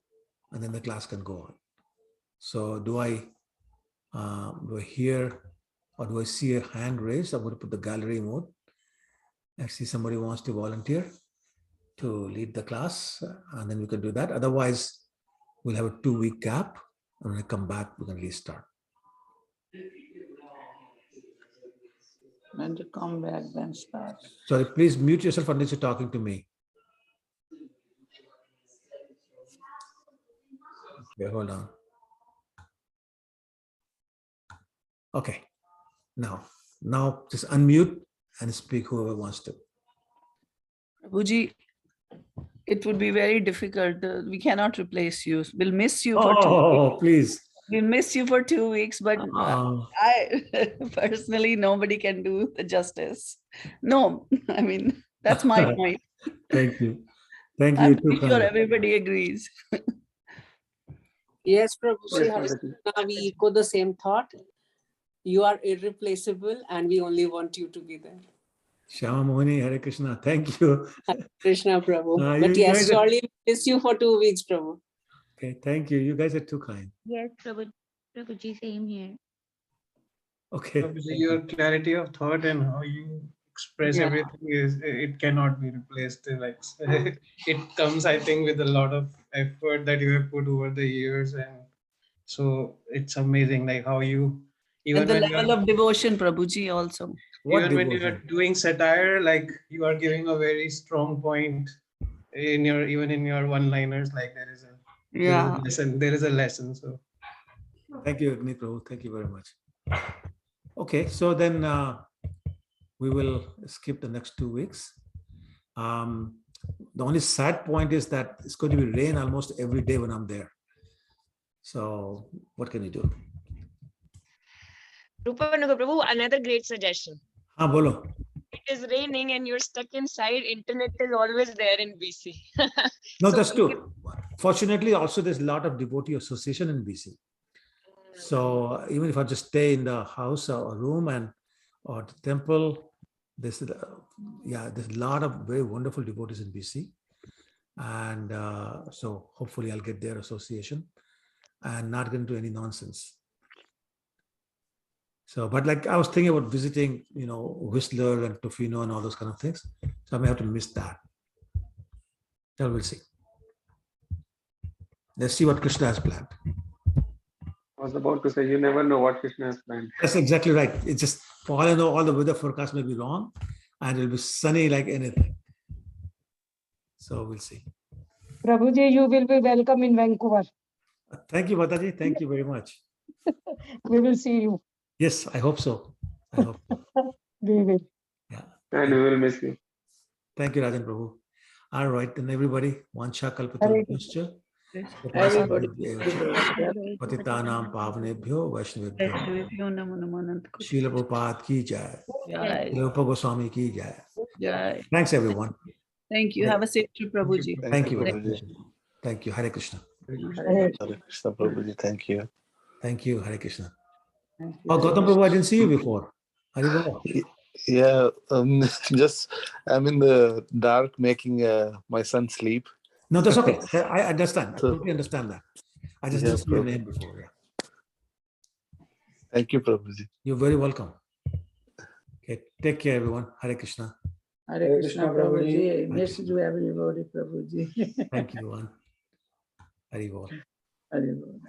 and then the class can go on. So do I hear or do I see a hand raised? I'm going to put the gallery mode. I see somebody wants to volunteer to lead the class, and then we can do that. Otherwise, we'll have a 2-week gap, and when I come back, we can restart. When to come back, then start. Sorry, please mute yourself unless you're talking to me. Okay, hold on. Okay, now just unmute and speak whoever wants to. Prabhuji, it would be very difficult. We cannot replace you. We'll miss you for 2 weeks. Oh, please. We'll miss you for 2 weeks, but I personally, nobody can do the justice. No, I mean, that's my point. Thank you. Thank you. I'm pretty sure everybody agrees. Yes, Prabhuji, we echo the same thought. You are irreplaceable and we only want you to be there. Shama Mohini, Hare Krishna. Thank you. Hare Krishna, Prabhu. But you yes, guys surely miss you for 2 weeks, Prabhu. Okay, thank you. You guys are too kind. Yes, Prabhuji, same here. Okay. Prabhuji, your clarity of thought and how you express everything it cannot be replaced. Like it comes, I think, with a lot of effort that you have put over the years, and so it's amazing, like how you And the level of devotion, Prabhuji, also. Even when you're doing satire, like you are giving a very strong point in your one-liners. Like there is a lesson. So thank you, Agni Prabhu. Thank you very much. Okay, so then we will skip the next 2 weeks. The only sad point is that it's going to be rain almost every day when I'm there. So what can you do? Rupa Prabhu, another great suggestion. Bolo. It is raining and you're stuck inside, internet is always there in BC. No, that's true. Fortunately, also there's a lot of devotee association in BC. So even if I just stay in the house or room or the temple, there's a lot of very wonderful devotees in BC. And so hopefully I'll get their association and not get into any nonsense. So, but like I was thinking about visiting, Whistler and Tofino and all those kind of things. So I may have to miss that. So we'll see. Let's see what Krishna has planned. I was about to say, you never know what Krishna has planned. That's exactly right. It's just, for all I know, all the weather forecasts may be wrong and it'll be sunny like anything. So we'll see. Prabhuji, you will be welcome in Vancouver. Thank you, Mataji. Thank you very much. We will see you. Yes, I hope so. I hope so. We will. Yeah. And we will miss you. Thank you, Rajan Prabhu. All right, then everybody, Vancha Kalpatarubhyascha. Patitanam Pavanebhyo Vaishnavebhyo. Srila Rupa ki jai. Rupa Goswami ki jai. Thanks, everyone. Thank you. Have a safe trip, Prabhuji. Thank you. Thank you. Hare Krishna. Hare Krishna, Prabhuji. Thank you. Thank you. Hare Krishna. Oh, Gautam Prabhu, I didn't see you before. Yeah, just I'm in the dark making my son sleep. No, that's okay. I understand. I totally understand that. I just didn't see your name before. Yeah. Thank you, Prabhuji. You're very welcome. Okay, take care, everyone. Hare Krishna. Hare Krishna, Prabhuji. Miss you, everybody, Prabhuji. Thank you, everyone. Hare Bol. Hare Bol.